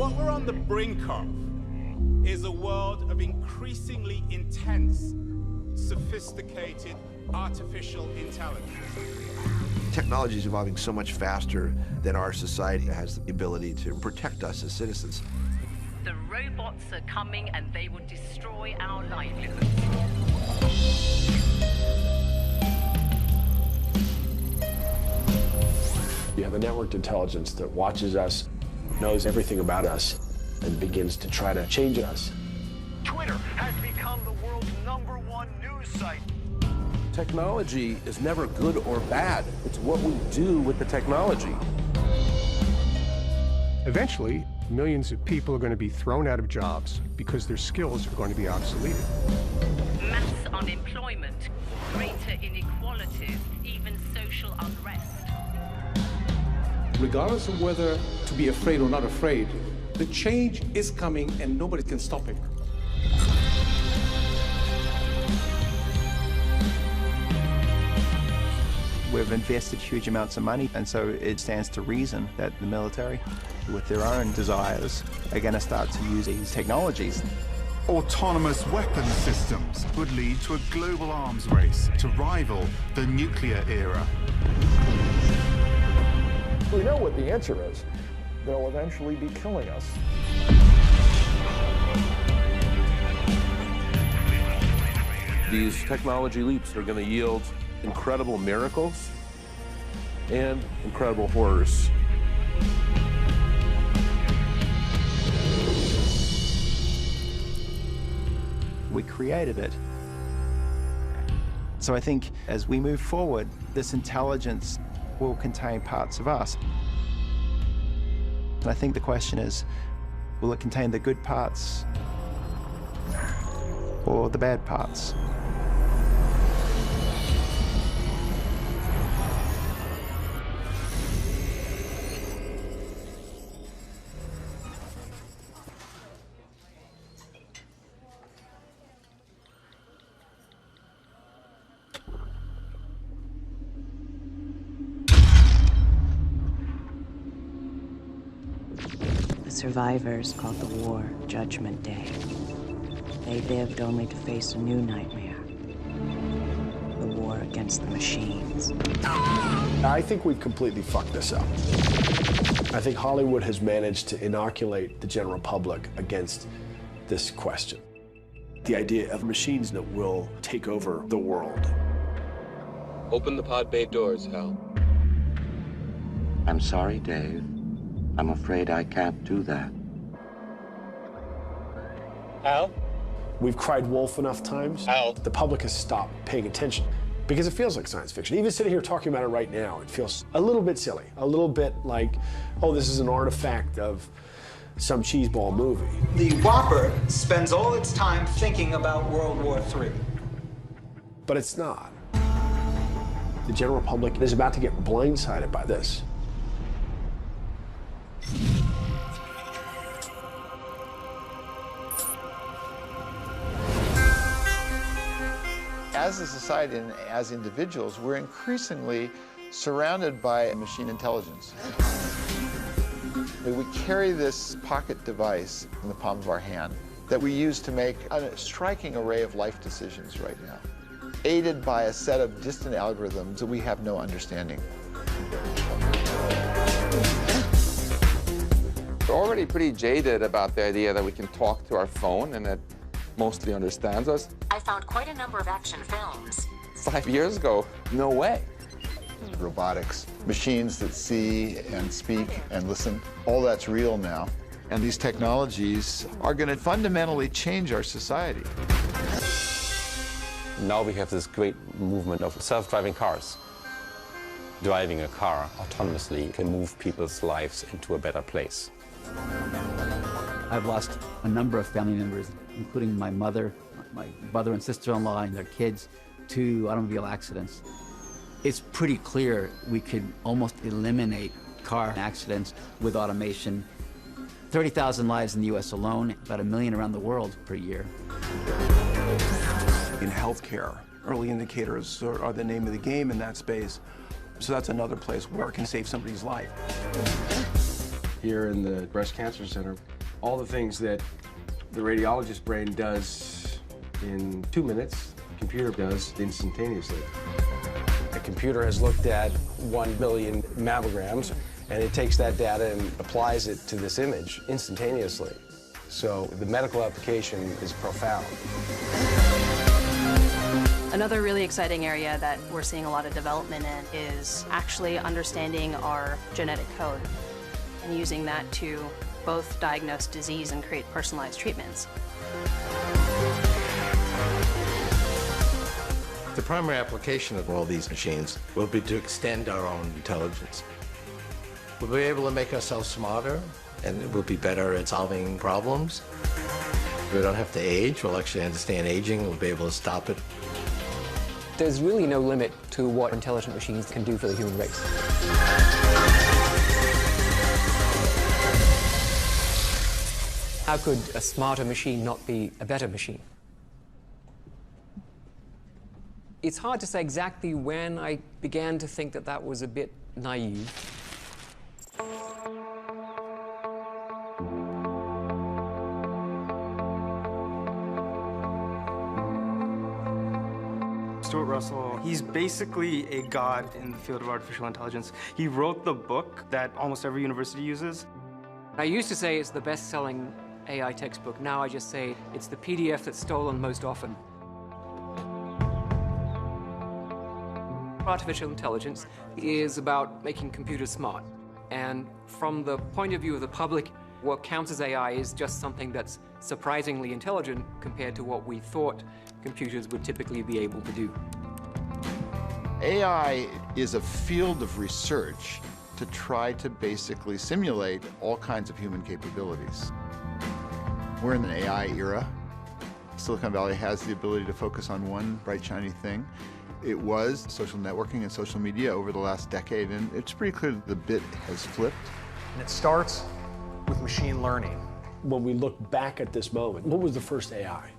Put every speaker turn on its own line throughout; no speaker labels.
What we're on the brink of is a world of increasingly intense, sophisticated artificial intelligence.
Technology is evolving so much faster than our society has the ability to protect us as citizens.
The robots are coming and they will destroy our livelihoods.
You have a networked intelligence that watches us, knows everything about us, and begins to try to change us.
Twitter has become the world's #1 news site.
Technology is never good or bad. It's what we do with the technology.
Eventually, millions of people are going to be thrown out of jobs because their skills are going to be obsoleted.
Mass unemployment, greater inequalities, even social unrest.
Regardless of whether to be afraid or not afraid, the change is coming and nobody can stop it.
We've invested huge amounts of money, and so it stands to reason that the military, with their own desires, are going to start to use these technologies.
Autonomous weapons systems would lead to a global arms race to rival the nuclear era.
We know what the answer is. They'll eventually be killing us.
These technology leaps are going to yield incredible miracles and incredible horrors.
We created it. So I think as we move forward, this intelligence will contain parts of us. And I think the question is, will it contain the good parts or the bad parts?
The survivors called the war Judgment Day. They lived only to face a new nightmare. The war against the machines.
I think we've completely fucked this up. I think Hollywood has managed to inoculate the general public against this question. The idea of machines that will take over the world.
Open the pod bay doors, Hal.
I'm sorry, Dave. I'm afraid I can't do that.
Hal?
We've cried wolf enough times.
Hal?
The public has stopped paying attention because it feels like science fiction. Even sitting here talking about it right now, it feels a little bit silly, a little bit like, oh, this is an artifact of some cheeseball movie.
The Whopper spends all its time thinking about World War III.
But it's not. The general public is about to get blindsided by this.
As a society and as individuals, we're increasingly surrounded by machine intelligence. We carry this pocket device in the palm of our hand that we use to make a striking array of life decisions right now, aided by a set of distant algorithms that we have no understanding.
We're already pretty jaded about the idea that we can talk to our phone and that mostly understands us.
I found quite a number of action films.
5 years ago, no way.
Robotics, machines that see and speak and listen, all that's real now. And these technologies are going to fundamentally change our society.
Now we have this great movement of self-driving cars. Driving a car autonomously can move people's lives into a better place.
I've lost a number of family members, including my mother, my brother and sister-in-law and their kids, to automobile accidents. It's pretty clear we could almost eliminate car accidents with automation. 30,000 lives in the US alone, about 1 million around the world per year.
In healthcare, early indicators are the name of the game in that space. So that's another place where it can save somebody's life.
Here in the Breast Cancer Center,
All the things that the radiologist's brain does in 2 minutes, the computer does instantaneously. A computer has looked at 1 billion mammograms, and it takes that data and applies it to this image instantaneously. So the medical application is profound.
Another really exciting area that we're seeing a lot of development in is actually understanding our genetic code and using that to both diagnose disease and create personalized treatments.
The primary application of all these machines will be to extend our own intelligence. We'll be able to make ourselves smarter, and we'll be better at solving problems. We don't have to age. We'll actually understand aging. We'll be able to stop it.
There's really no limit to what intelligent machines can do for the human race. How could a smarter machine not be a better machine? It's hard to say exactly when I began to think that that was a bit naive.
Stuart Russell, he's basically a god in the field of artificial intelligence. He wrote the book that almost every university uses.
I used to say it's the best-selling AI textbook. Now I just say it's the PDF that's stolen most often. Artificial intelligence is about making computers smart. And from the point of view of the public, what counts as AI is just something that's surprisingly intelligent compared to what we thought computers would typically be able to do.
AI is a field of research to try to basically simulate all kinds of human capabilities. We're in an AI era. Silicon Valley has the ability to focus on one bright, shiny thing. It was social networking and social media over the last decade, and it's pretty clear that the bit has flipped.
And it starts with machine learning.
When we look back at this moment, what was the first AI?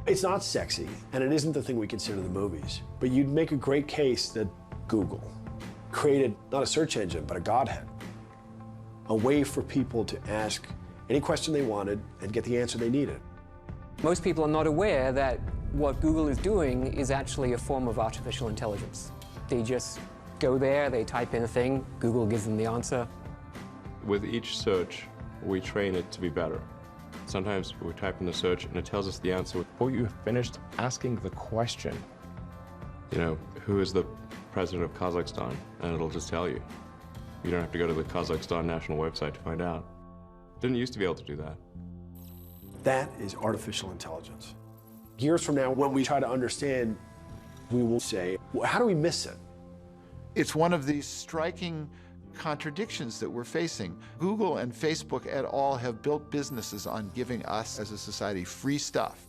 It's not sexy, and it isn't the thing we consider the movies, but you'd make a great case that Google created not a search engine, but a godhead. A way for people to ask any question they wanted and get the answer they needed.
Most people are not aware that what Google is doing is actually a form of artificial intelligence. They just go there, they type in a thing, Google gives them the answer.
With each search, we train it to be better. Sometimes we type in the search and it tells us the answer before you've finished asking the question. You know, who is the president of Kazakhstan? And it'll just tell you. You don't have to go to the Kazakhstan national website to find out. Didn't used to be able to do that.
That is artificial intelligence. Years from now, when we try to understand, we will say, well, how do we miss it?
It's one of these striking contradictions that we're facing. Google and Facebook et al. Have built businesses on giving us as a society free stuff,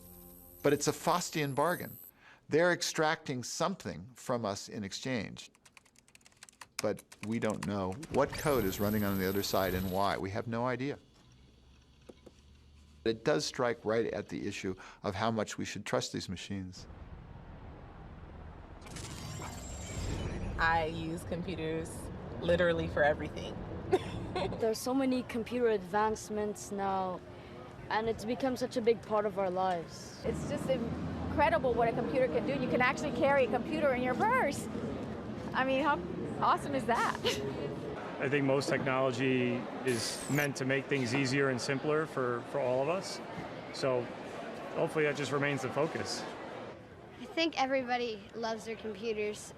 but it's a Faustian bargain. They're extracting something from us in exchange, but we don't know what code is running on the other side and why. We have no idea. It does strike right at the issue of how much we should trust these machines.
I use computers literally for everything.
There's so many computer advancements now, and it's become such a big part of our lives.
It's just incredible what a computer can do. You can actually carry a computer in your purse. I mean, how awesome is that?
I think most technology is meant to make things easier and simpler for all of us. So hopefully that just remains the focus.
I think everybody loves their computers.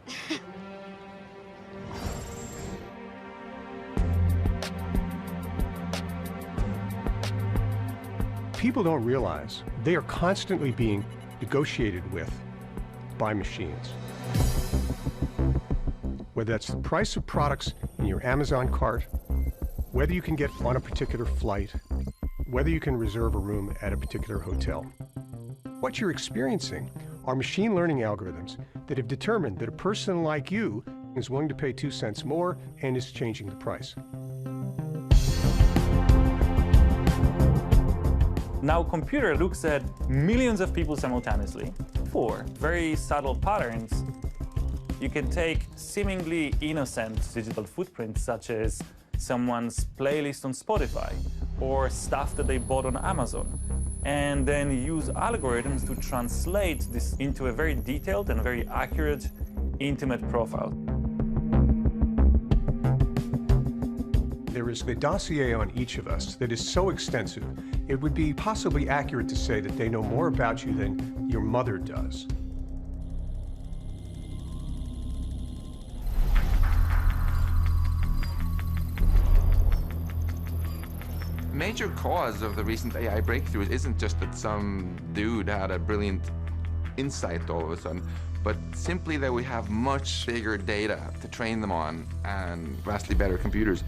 People don't realize they are constantly being negotiated with by machines. Whether that's the price of products in your Amazon cart, whether you can get on a particular flight, whether you can reserve a room at a particular hotel. What you're experiencing are machine learning algorithms that have determined that a person like you is willing to pay 2 cents more and is changing the price.
Now, computer looks at millions of people simultaneously. For very subtle patterns, you can take seemingly innocent digital footprints, such as someone's playlist on Spotify, or stuff that they bought on Amazon, and then use algorithms to translate this into a very detailed and very accurate, intimate profile.
There is a dossier on each of us that is so extensive, it would be possibly accurate to say that they know more about you than your mother does.
Major cause of the recent AI breakthroughs isn't just that some dude had a brilliant insight all of a sudden, but simply that we have much bigger data to train them on and vastly better computers.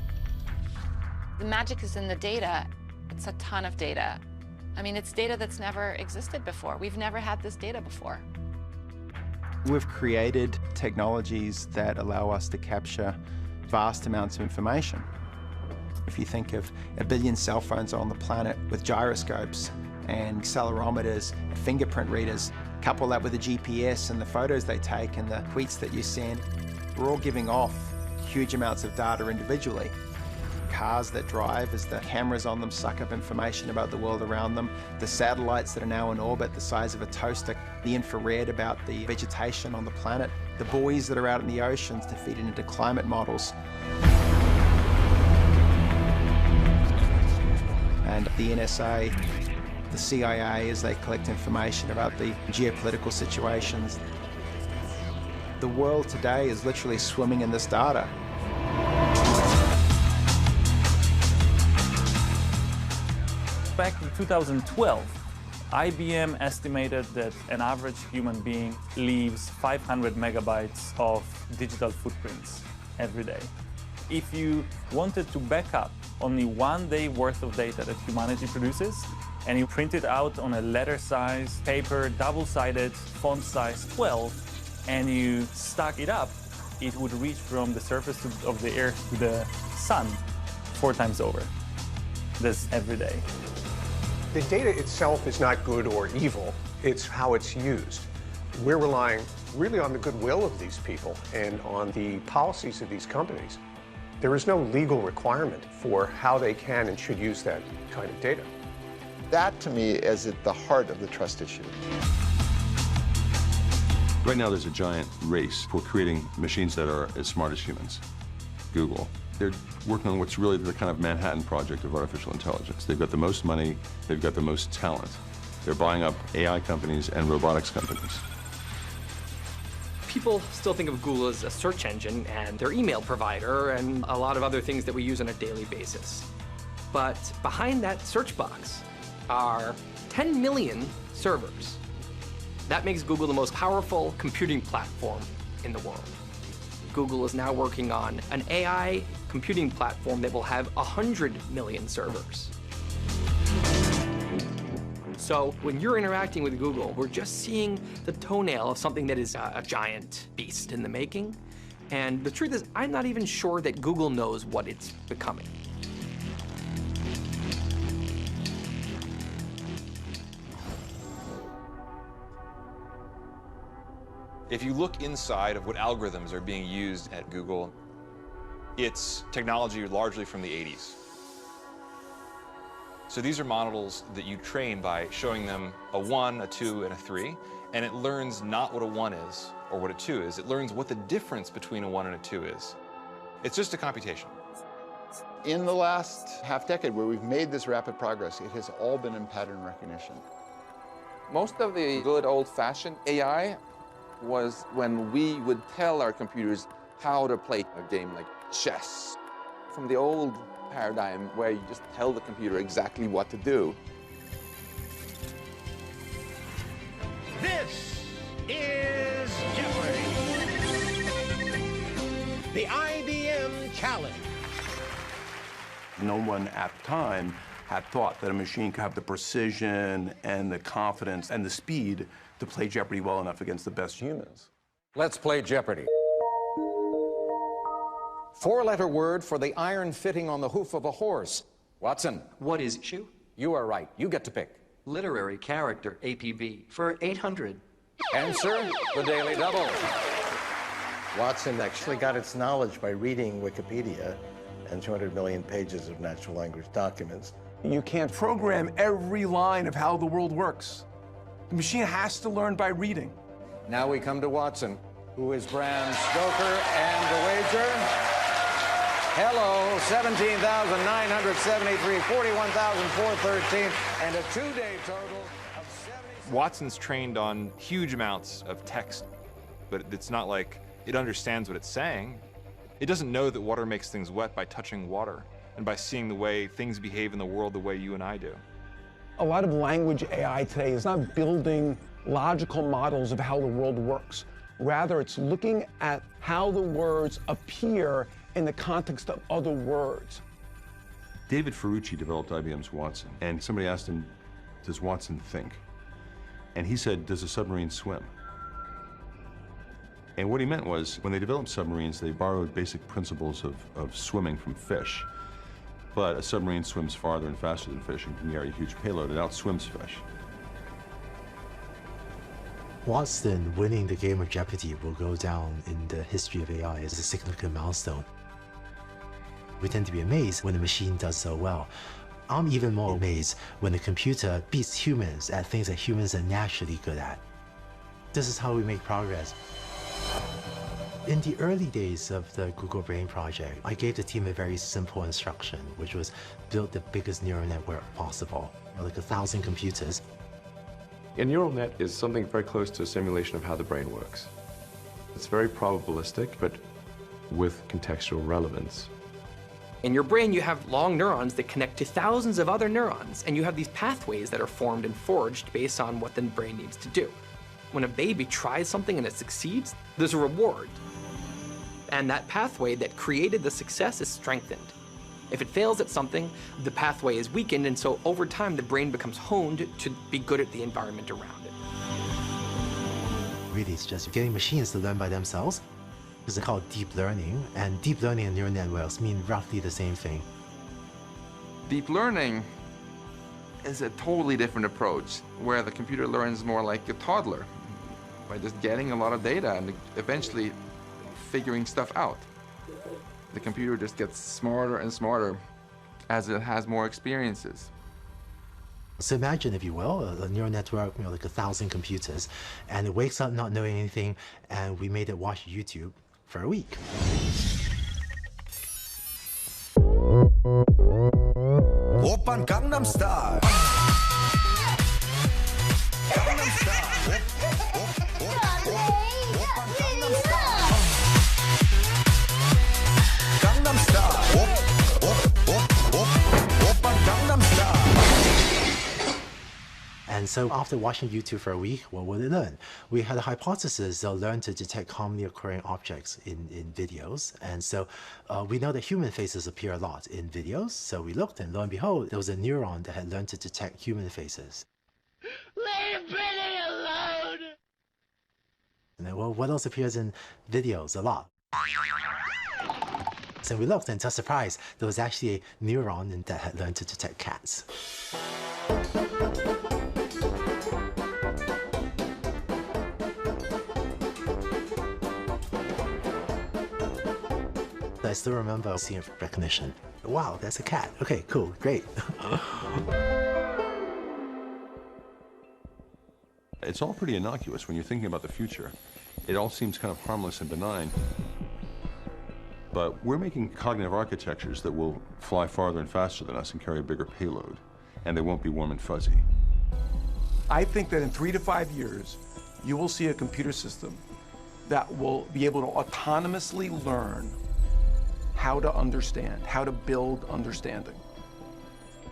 The magic is in the data. It's a ton of data. I mean, it's data that's never existed before. We've never had this data before.
We've created technologies that allow us to capture vast amounts of information. If you think of 1 billion cell phones on the planet with gyroscopes and accelerometers, and fingerprint readers, couple that with the GPS and the photos they take and the tweets that you send, we're all giving off huge amounts of data individually. Cars that drive, as the cameras on them suck up information about the world around them, the satellites that are now in orbit the size of a toaster, the infrared about the vegetation on the planet, the buoys that are out in the oceans to feed into climate models. And the NSA, the CIA, as they collect information about the geopolitical situations. The world today is literally swimming in this data.
Back in 2012, IBM estimated that an average human being leaves 500 megabytes of digital footprints every day. If you wanted to back up only 1 day worth of data that humanity produces, and you print it out on a letter-size paper, double-sided, font size 12, and you stack it up, it would reach from the surface of the Earth to the sun 4 times over. This every day.
The data itself is not good or evil, it's how it's used. We're relying really on the goodwill of these people and on the policies of these companies. There is no legal requirement for how they can and should use that kind of data.
That, to me, is at the heart of the trust issue.
Right now, there's a giant race for creating machines that are as smart as humans. Google. They're working on what's really the kind of Manhattan Project of artificial intelligence. They've got the most money, they've got the most talent. They're buying up AI companies and robotics companies.
People still think of Google as a search engine and their email provider and a lot of other things that we use on a daily basis. But behind that search box are 10 million servers. That makes Google the most powerful computing platform in the world. Google is now working on an AI computing platform that will have 100 million servers. So when you're interacting with Google, we're just seeing the toenail of something that is a giant beast in the making. And the truth is, I'm not even sure that Google knows what it's becoming.
If you look inside of what algorithms are being used at Google, it's technology largely from the 80s. So these are models that you train by showing them a 1, a 2, and a 3, and it learns not what a 1 is or what a 2 is. It learns what the difference between a 1 and a 2 is. It's just a computation.
In the last half-decade where we've made this rapid progress, it has all been in pattern recognition.
Most of the good old-fashioned AI was when we would tell our computers how to play a game like chess. From the old paradigm where you just tell the computer exactly what to do.
This is Jeopardy! The IBM Challenge.
No one at the time had thought that a machine could have the precision and the confidence and the speed to play Jeopardy well enough against the best humans.
Let's play Jeopardy! 4-letter word for the iron fitting on the hoof of a horse. Watson.
What is issue?
You are right. You get to pick.
Literary character, APB, for 800.
Answer, the Daily Double.
Watson actually got its knowledge by reading Wikipedia and 200 million pages of natural language documents.
You can't program every line of how the world works. The machine has to learn by reading.
Now we come to Watson, who is Bram Stoker, and the wager. Hello, 17,973, 41,413, and a two-day total of 70.
Watson's trained on huge amounts of text, but it's not like it understands what it's saying. It doesn't know that water makes things wet by touching water and by seeing the way things behave in the world the way you and I do.
A lot of language AI today is not building logical models of how the world works. Rather, it's looking at how the words appear in the context of other words.
David Ferrucci developed IBM's Watson, and somebody asked him, does Watson think? And he said, does a submarine swim? And what he meant was, when they developed submarines, they borrowed basic principles of swimming from fish. But a submarine swims farther and faster than fish and can carry a huge payload. It outswims fish.
Watson winning the game of Jeopardy will go down in the history of AI as a significant milestone. We tend to be amazed when the machine does so well. I'm even more amazed when the computer beats humans at things that humans are naturally good at. This is how we make progress. In the early days of the Google Brain project, I gave the team a very simple instruction, which was build the biggest neural network possible, like 1,000 computers.
A neural net is something very close to a simulation of how the brain works. It's very probabilistic, but with contextual relevance.
In your brain, you have long neurons that connect to thousands of other neurons, and you have these pathways that are formed and forged based on what the brain needs to do. When a baby tries something and it succeeds, there's a reward. And that pathway that created the success is strengthened. If it fails at something, the pathway is weakened, and so over time, the brain becomes honed to be good at the environment around it.
Really, it's just getting machines to learn by themselves. It's called deep learning, and deep learning and neural networks mean roughly the same thing.
Deep learning is a totally different approach, where the computer learns more like a toddler, by just getting a lot of data and eventually figuring stuff out. The computer just gets smarter and smarter as it has more experiences.
So imagine, if you will, a neural network, like 1,000 computers, and it wakes up not knowing anything, and we made it watch YouTube for a week.
Oppan Gangnam Style. Gangnam Style. Gangnam Style. Oppan Gangnam Style.
And so after watching YouTube for a week, what would it learn? We had a hypothesis they'll learn to detect commonly occurring objects in videos. And so we know that human faces appear a lot in videos. So we looked, and lo and behold, there was a neuron that had learned to detect human faces.
Leave Britney alone!
And then, well, what else appears in videos a lot? So we looked, and to our surprise, there was actually a neuron that had learned to detect cats. I still remember seeing recognition. Wow, that's a cat. Okay, cool, great.
It's all pretty innocuous when you're thinking about the future. It all seems kind of harmless and benign. But we're making cognitive architectures that will fly farther and faster than us and carry a bigger payload, and they won't be warm and fuzzy.
I think that in 3 to 5 years, you will see a computer system that will be able to autonomously learn how to understand, how to build understanding.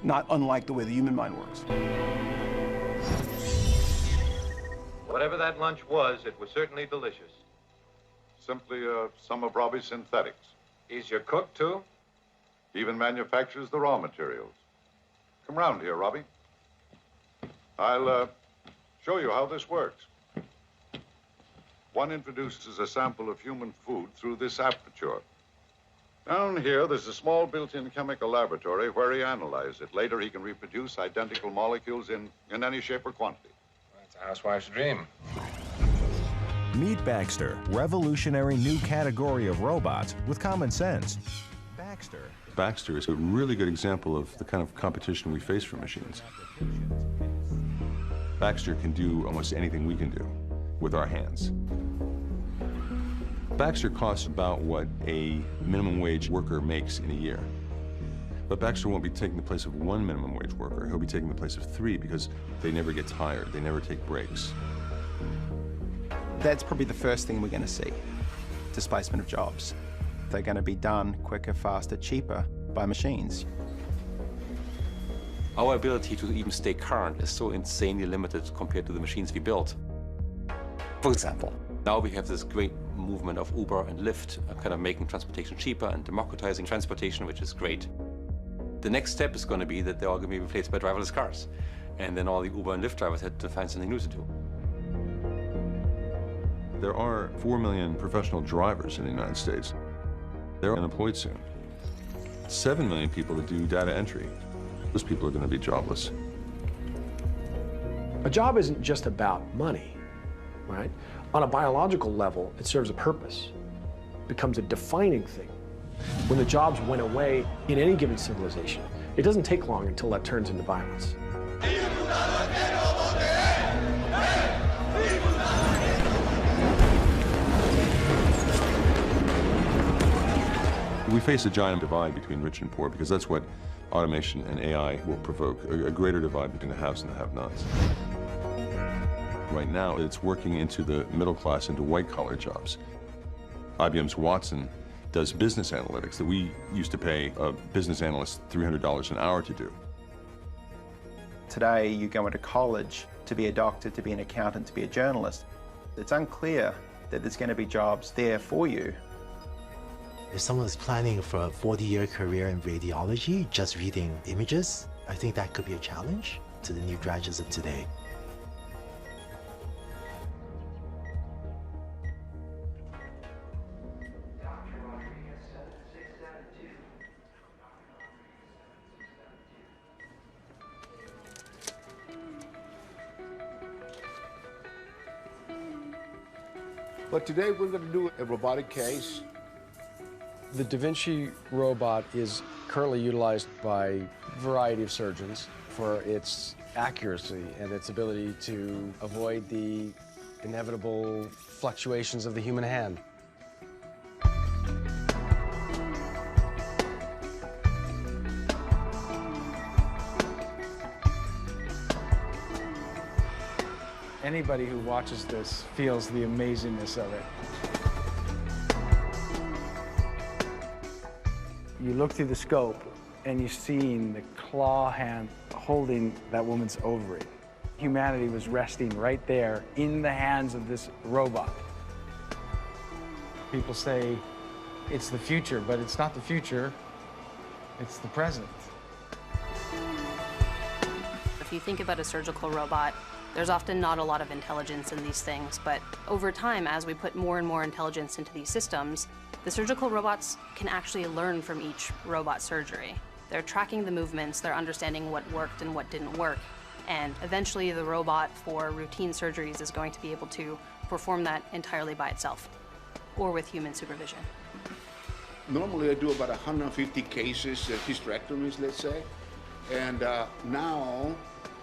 Not unlike the way the human mind works.
Whatever that lunch was, it was certainly delicious.
Simply some of Robbie's synthetics.
He's your cook, too?
He even manufactures the raw materials. Come round here, Robbie. I'll show you how this works. One introduces a sample of human food through this aperture. Down here, there's a small built-in chemical laboratory where he analyzes it. Later, he can reproduce identical molecules in any shape or quantity.
That's a housewife's dream.
Meet Baxter, revolutionary new category of robots with common sense. Baxter
Baxter is a really good example of the kind of competition we face from machines. Baxter can do almost anything we can do with our hands. Baxter costs about what a minimum wage worker makes in a year. But Baxter won't be taking the place of one minimum wage worker. He'll be taking the place of 3 because they never get tired. They never take breaks.
That's probably the first thing we're going to see, displacement of jobs. They're going to be done quicker, faster, cheaper by machines.
Our ability to even stay current is so insanely limited compared to the machines we built. For example, now we have this great movement of Uber and Lyft, kind of making transportation cheaper and democratizing transportation, which is great. The next step is going to be that they're all going to be replaced by driverless cars. And then all the Uber and Lyft drivers had to find something new to do.
There are 4 million professional drivers in the United States. They're unemployed soon. 7 million people that do data entry. Those people are going to be jobless.
A job isn't just about money, right? On a biological level, it serves a purpose. It becomes a defining thing. When the jobs went away in any given civilization, it doesn't take long until that turns into violence.
We face a giant divide between rich and poor because that's what automation and AI will provoke, a greater divide between the haves and the have-nots. Right now, it's working into the middle class, into white-collar jobs. IBM's Watson does business analytics that we used to pay a business analyst $300 an hour to do.
Today, you go into college to be a doctor, to be an accountant, to be a journalist. It's unclear that there's going to be jobs there for you.
If someone is planning for a 40-year career in radiology, just reading images, I think that could be a challenge to the new graduates of today.
But today we're going to do a robotic case.
The Da Vinci robot is currently utilized by a variety of surgeons for its accuracy and its ability to avoid the inevitable fluctuations of the human hand.
Anybody who watches this feels the amazingness of it. You look through the scope and you're seeing the claw hand holding that woman's ovary. Humanity was resting right there in the hands of this robot. People say it's the future, but it's not the future, it's the present.
If you think about a surgical robot, there's often not a lot of intelligence in these things, but over time, as we put more and more intelligence into these systems, the surgical robots can actually learn from each robot surgery. They're tracking the movements, they're understanding what worked and what didn't work, and eventually the robot for routine surgeries is going to be able to perform that entirely by itself, or with human supervision.
Normally I do about 150 cases, hysterectomies, let's say, and now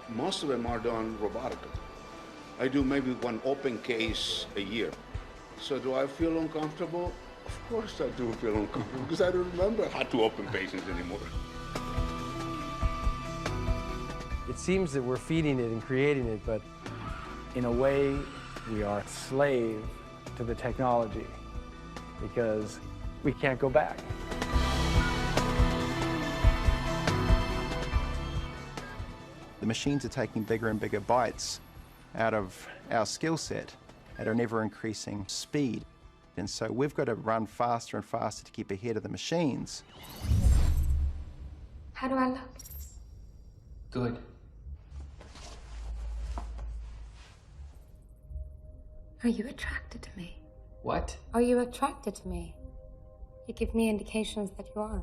most of them are done robotically. I do maybe one open case a year. So do I feel uncomfortable? Of course I do feel uncomfortable because I don't remember how to open patients anymore.
It seems that we're feeding it and creating it, but in a way, we are a slave to the technology because we can't go back.
The machines are taking bigger and bigger bites out of our skill set at an ever-increasing speed. And so we've got to run faster and faster to keep ahead of the machines.
How do I look?
Good.
Are you attracted to me?
What?
Are you attracted to me? You give me indications that you are.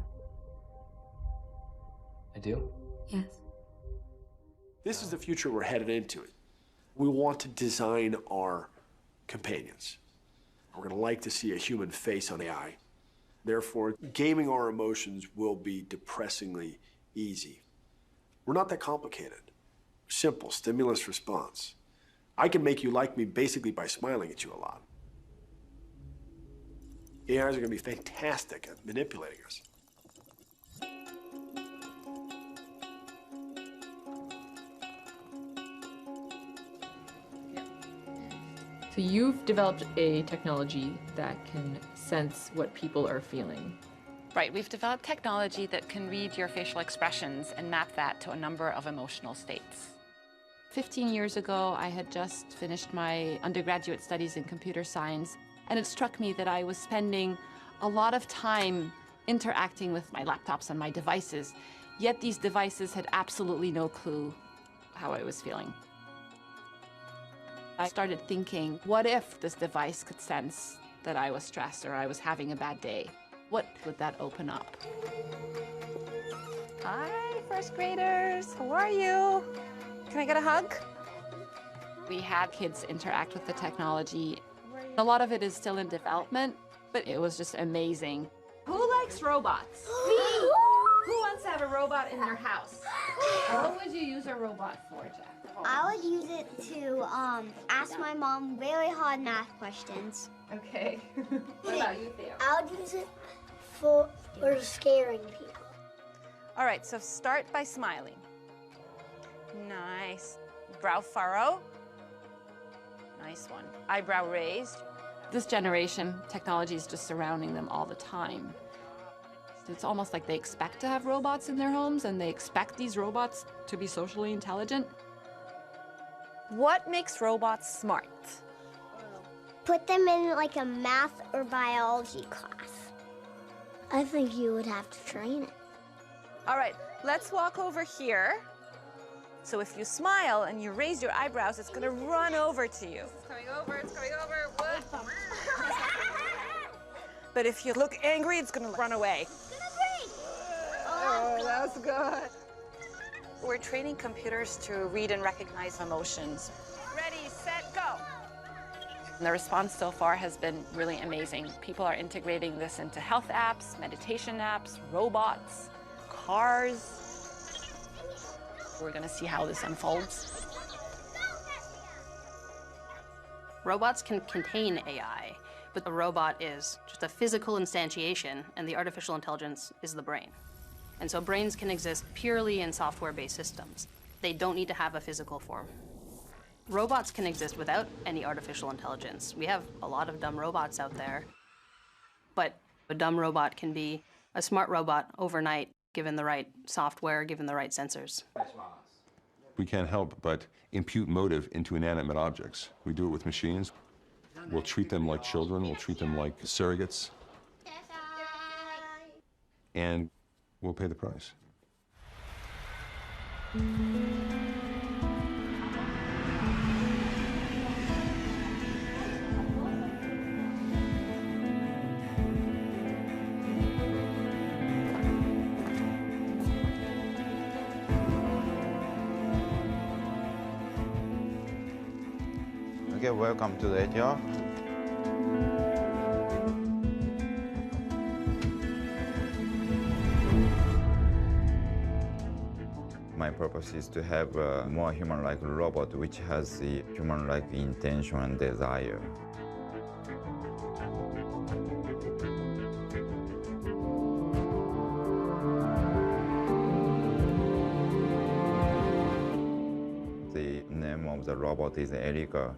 I do?
Yes.
This is the future we're headed into. We want to design our companions. We're going to like to see a human face on AI.
Therefore, gaming our emotions will be depressingly easy. We're not that complicated. Simple, stimulus response. I can make you like me basically by smiling at you a lot. AIs are going to be fantastic at manipulating us.
So you've developed a technology that can sense what people are feeling.
Right, we've developed technology that can read your facial expressions and map that to a number of emotional states. 15 years ago, I had just finished my undergraduate studies in computer science, and it struck me that I was spending a lot of time interacting with my laptops and my devices, yet these devices had absolutely no clue how I was feeling. I started thinking, what if this device could sense that I was stressed or I was having a bad day? What would that open up? Hi, first graders. How are you? Can I get a hug? We had kids interact with the technology. A lot of it is still in development, but it was just amazing. Who likes robots? Me! Who wants to have a robot in their house? What would you use a robot for, Jack?
I would use it to ask my mom very hard math questions.
Okay. What about you, Theo?
I would use it for scaring people.
All right, so start by smiling. Nice. Brow furrow. Nice one. Eyebrow raised. This generation, technology is just surrounding them all the time. It's almost like they expect to have robots in their homes, and they expect these robots to be socially intelligent. What makes robots smart?
Put them in like a math or biology class. I think you would have to train it.
All right, let's walk over here. So if you smile and you raise your eyebrows, it's gonna run over to you. It's coming over, it's coming over. What? But if you look angry, it's gonna run away. Oh, that was good. We're training computers to read and recognize emotions. Ready, set, go. And the response so far has been really amazing. People are integrating this into health apps, meditation apps, robots, cars. We're going to see how this unfolds.
Robots can contain AI, but the robot is just a physical instantiation, and the artificial intelligence is the brain. And so brains can exist purely in software-based systems. They don't need to have a physical form. Robots can exist without any artificial intelligence. We have a lot of dumb robots out there, but a dumb robot can be a smart robot overnight, given the right software, given the right sensors.
We can't help but impute motive into inanimate objects. We do it with machines. We'll treat them like children. We'll treat them like surrogates. And we'll pay the price.
Okay, welcome to the ATR. My purpose is to have a more human-like robot which has the human-like intention and desire. The name of the robot is Erica.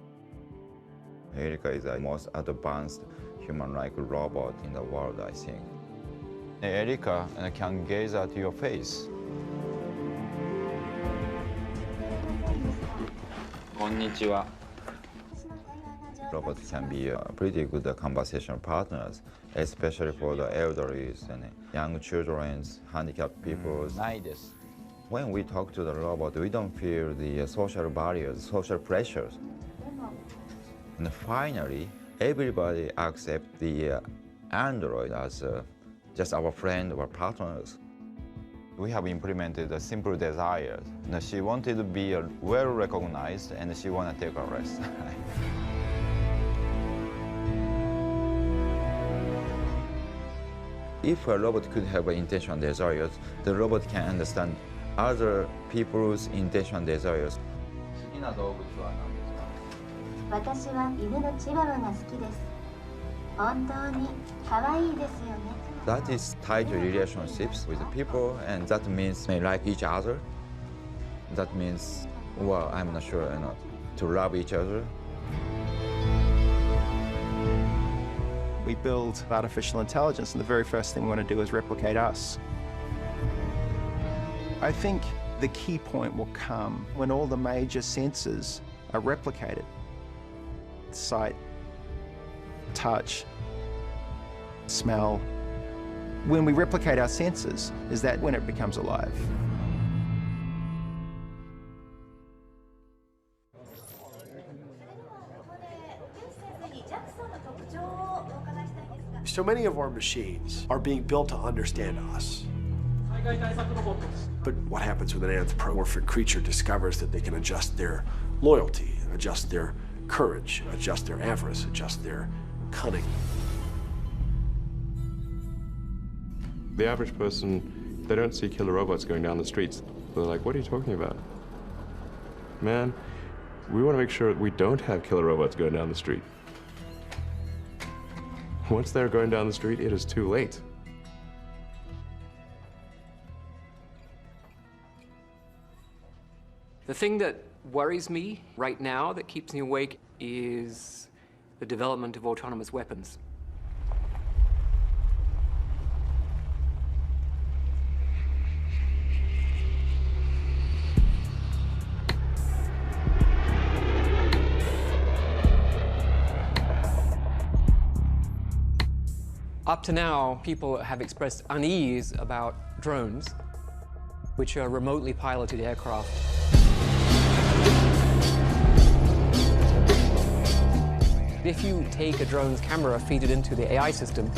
Erica is the most advanced human-like robot in the world, I think. Erica can gaze at your face. Konnichiwa. Robots can be pretty good conversational partners, especially for the elderly and young children, handicapped people. When we talk to the robot, we don't feel the social barriers, social pressures. And finally, everybody accepts the Android as just our friend or partners. We have implemented a simple desires. She wanted to be well recognized, and she wanted to take a rest. If a robot could have intention and desires, the robot can understand other people's intention and desires. 好きな動物は何ですか?
私は犬のチワワが好きです。本当に可愛いですよね。
That is tied to relationships with people, and that means they like each other. That means, well, I'm not sure, to love each other.
We build artificial intelligence, and the very first thing we want to do is replicate us. I think the key point will come when all the major senses are replicated. Sight, touch, smell. When we replicate our senses, is that when it becomes alive.
So many of our machines are being built to understand us. But what happens when an anthropomorphic creature discovers that they can adjust their loyalty, adjust their courage, adjust their avarice, adjust their cunning?
The average person, they don't see killer robots going down the streets. They're like, what are you talking about? Man, we want to make sure that we don't have killer robots going down the street. Once they're going down the street, it is too late.
The thing that worries me right now, that keeps me awake, is the development of autonomous weapons. Up to now, people have expressed unease about drones, which are remotely piloted aircraft. If you take a drone's camera, feed it into the AI system,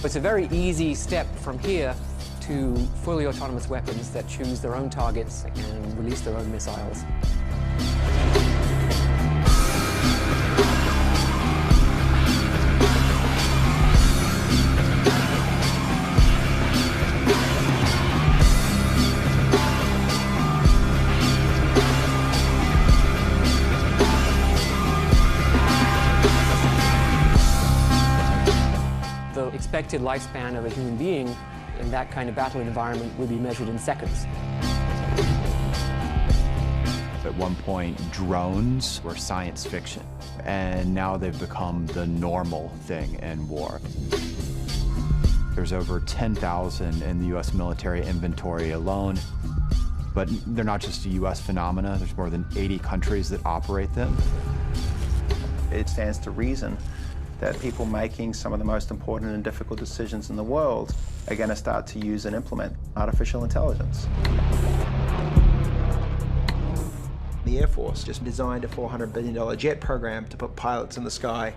it's a very easy step from here to fully autonomous weapons that choose their own targets and release their own missiles. The expected lifespan of a human being in that kind of battle environment would be measured in seconds.
At one point, drones were science fiction, and now they've become the normal thing in war. There's over 10,000 in the US military inventory alone, but they're not just a US phenomena. There's more than 80 countries that operate them.
It stands to reason that people making some of the most important and difficult decisions in the world are going to start to use and implement artificial intelligence. The Air Force just designed a $400 billion jet program to put pilots in the sky,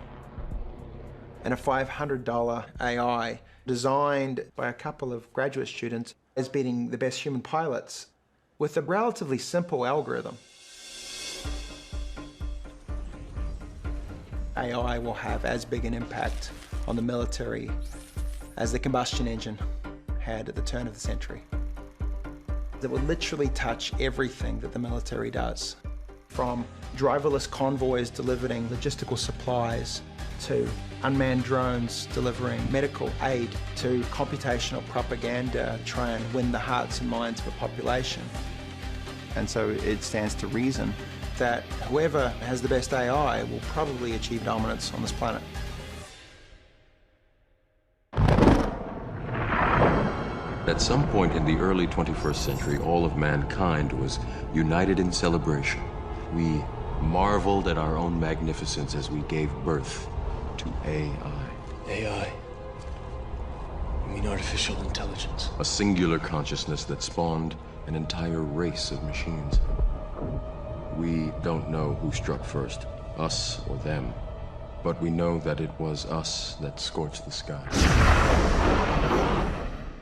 and a $500 AI designed by a couple of graduate students is beating the best human pilots with a relatively simple algorithm. AI will have as big an impact on the military as the combustion engine had at the turn of the century. It will literally touch everything that the military does, from driverless convoys delivering logistical supplies, to unmanned drones delivering medical aid, to computational propaganda trying to win the hearts and minds of a population. And so it stands to reason that whoever has the best AI will probably achieve dominance on this planet.
At some point in the early 21st century, all of mankind was united in celebration. We marveled at our own magnificence as we gave birth to AI.
AI? You mean artificial intelligence?
A singular consciousness that spawned an entire race of machines. We don't know who struck first, us or them, but we know that it was us that scorched the sky.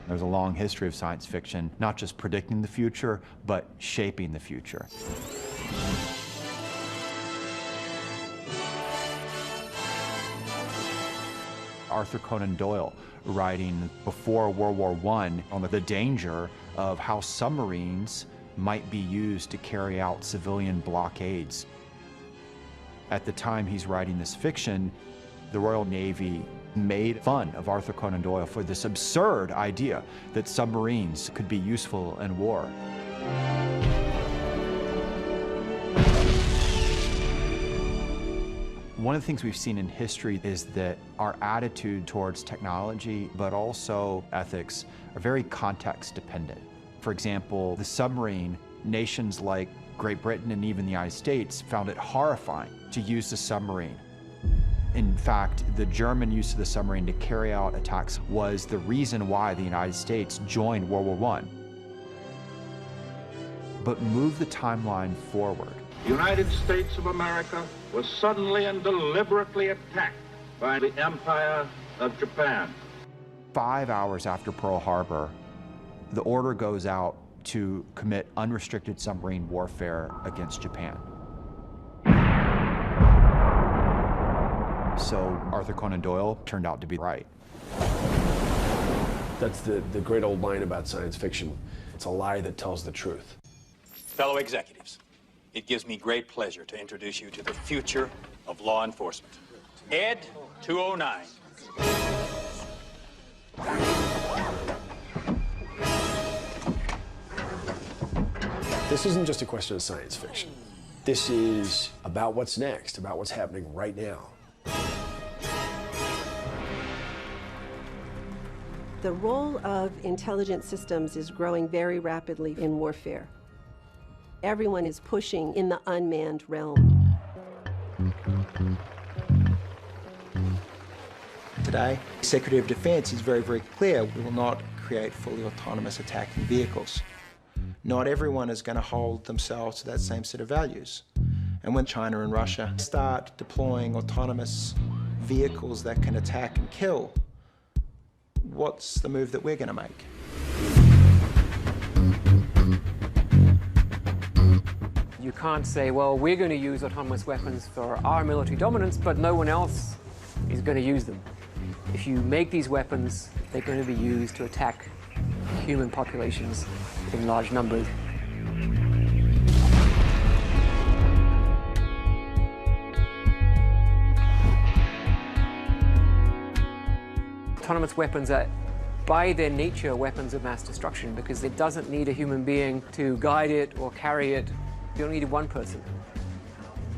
There's a long history of science fiction, not just predicting the future, but shaping the future. Arthur Conan Doyle writing before World War I on the danger of how submarines might be used to carry out civilian blockades. At the time he's writing this fiction, the Royal Navy made fun of Arthur Conan Doyle for this absurd idea that submarines could be useful in war. One of the things we've seen in history is that our attitude towards technology, but also ethics, are very context dependent. For example, the submarine, nations like Great Britain and even the United States found it horrifying to use the submarine. In fact, the German use of the submarine to carry out attacks was the reason why the United States joined World War I. But move the timeline forward.
The United States of America was suddenly and deliberately attacked by the Empire of Japan.
5 hours after Pearl Harbor, the order goes out to commit unrestricted submarine warfare against Japan. So Arthur Conan Doyle turned out to be right.
That's the great old line about science fiction. It's a lie that tells the truth.
Fellow executives, it gives me great pleasure to introduce you to the future of law enforcement. Ed 209.
This isn't just a question of science fiction. This is about what's next, about what's happening right now.
The role of intelligent systems is growing very rapidly in warfare. Everyone is pushing in the unmanned realm.
Today, the Secretary of Defense is very, very clear. We will not create fully autonomous attacking vehicles. Not everyone is going to hold themselves to that same set of values. And when China and Russia start deploying autonomous vehicles that can attack and kill, what's the move that we're going to make?
You can't say, well, we're going to use autonomous weapons for our military dominance, but no one else is going to use them. If you make these weapons, they're going to be used to attack human populations in large numbers. Autonomous weapons are, by their nature, weapons of mass destruction because it doesn't need a human being to guide it or carry it. You don't need one person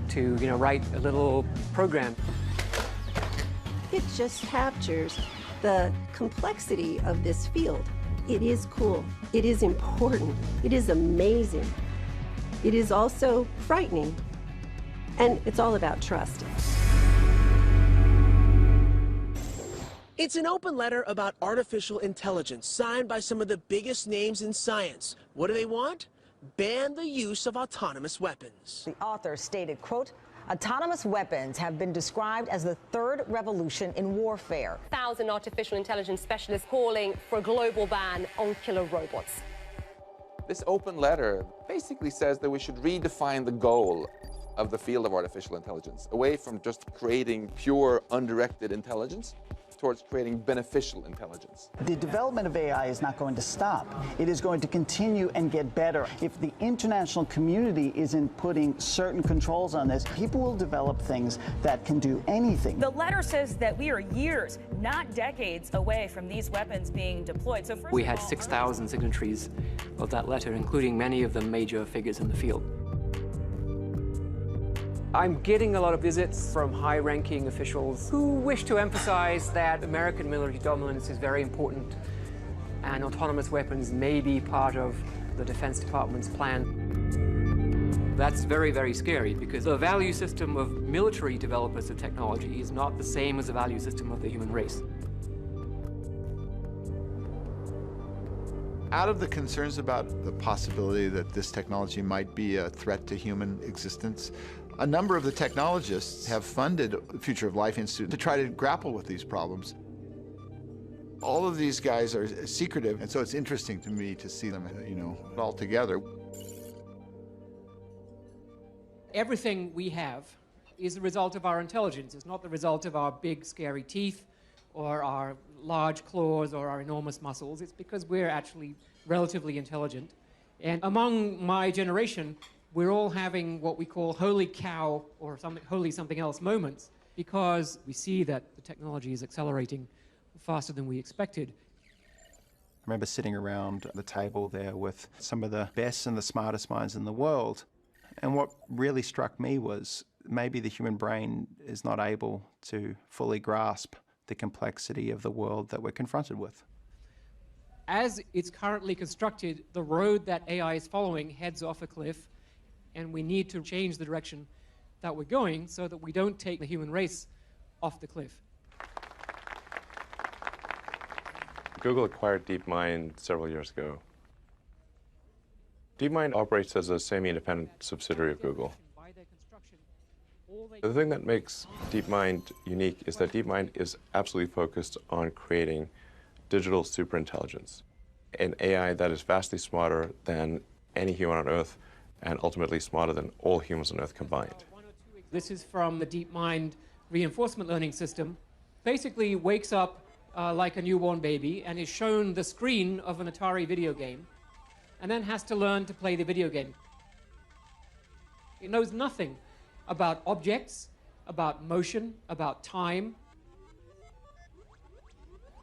to, write a little program.
It just captures the complexity of this field. It is cool. It is important. It is amazing. It is also frightening. And it's all about trust.
It's an open letter about artificial intelligence signed by some of the biggest names in science. What do they want? Ban the use of autonomous weapons.
The author stated, quote, autonomous weapons have been described as the third revolution in warfare.
1,000 artificial intelligence specialists calling for a global ban on killer robots.
This open letter basically says that we should redefine the goal of the field of artificial intelligence, away from just creating pure, undirected intelligence towards creating beneficial intelligence.
The development of AI is not going to stop. It is going to continue and get better. If the international community isn't putting certain controls on this, people will develop things that can do anything.
The letter says that we are years, not decades, away from these weapons being deployed. So
We had 6,000 signatories of that letter, including many of the major figures in the field. I'm getting a lot of visits from high-ranking officials who wish to emphasize that American military dominance is very important and autonomous weapons may be part of the Defense Department's plan. That's very, very scary because the value system of military developers of technology is not the same as the value system of the human race.
Out of the concerns about the possibility that this technology might be a threat to human existence, a number of the technologists have funded the Future of Life Institute to try to grapple with these problems. All of these guys are secretive, and so it's interesting to me to see them, all together.
Everything we have is the result of our intelligence. It's not the result of our big, scary teeth
or our large claws or our enormous muscles. It's because we're actually relatively intelligent. And among my generation, we're all having what we call holy cow or holy something else moments, because we see that the technology is accelerating faster than we expected.
I remember sitting around the table there with some of the best and the smartest minds in the world. And what really struck me was maybe the human brain is not able to fully grasp the complexity of the world that we're confronted with.
As it's currently constructed, the road that AI is following heads off a cliff, and we need to change the direction that we're going so that we don't take the human race off the cliff.
Google acquired DeepMind several years ago. DeepMind operates as a semi-independent subsidiary of Google. The thing that makes DeepMind unique is that DeepMind is absolutely focused on creating digital superintelligence, an AI that is vastly smarter than any human on Earth and ultimately smarter than all humans on Earth combined.
This is from the DeepMind reinforcement learning system. Basically wakes up like a newborn baby and is shown the screen of an Atari video game and then has to learn to play the video game. It knows nothing about objects, about motion, about time.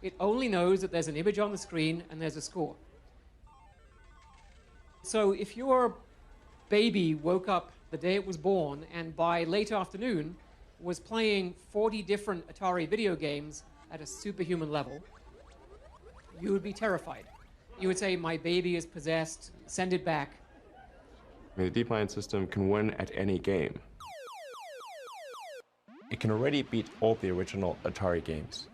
It only knows that there's an image on the screen and there's a score. So if your baby woke up the day it was born and by late afternoon was playing 40 different Atari video games at a superhuman level, you would be terrified. You would say, my baby is possessed, send it back.
I mean, the DeepMind system can win at any game. It can already beat all the original Atari games.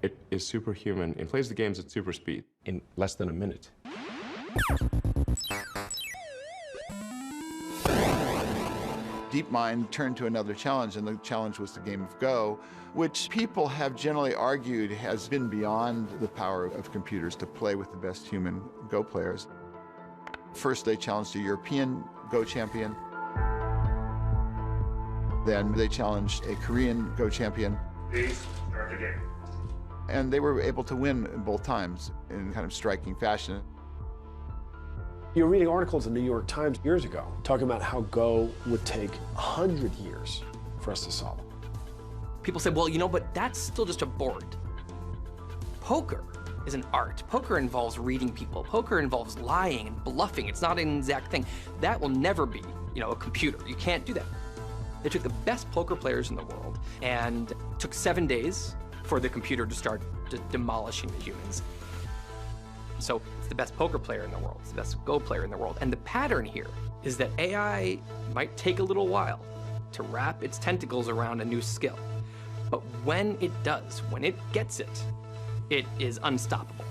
It is superhuman. It plays the games at super speed in less than a minute.
DeepMind turned to another challenge, and the challenge was the game of Go, which people have generally argued has been beyond the power of computers to play with the best human Go players. First, they challenged a European Go champion. Then they challenged a Korean Go champion.
Please start the game.
And they were able to win both times in kind of striking fashion.
You were reading articles in the New York Times years ago talking about how Go would take 100 years for us to solve.
People say, well, you know, but that's still just a board. Poker is an art. Poker involves reading people. Poker involves lying and bluffing. It's not an exact thing. That will never be, a computer. You can't do that. They took the best poker players in the world and took 7 days for the computer to start demolishing the humans. So it's the best poker player in the world. It's the best Go player in the world. And the pattern here is that AI might take a little while to wrap its tentacles around a new skill. But when it does, when it gets it, it is unstoppable.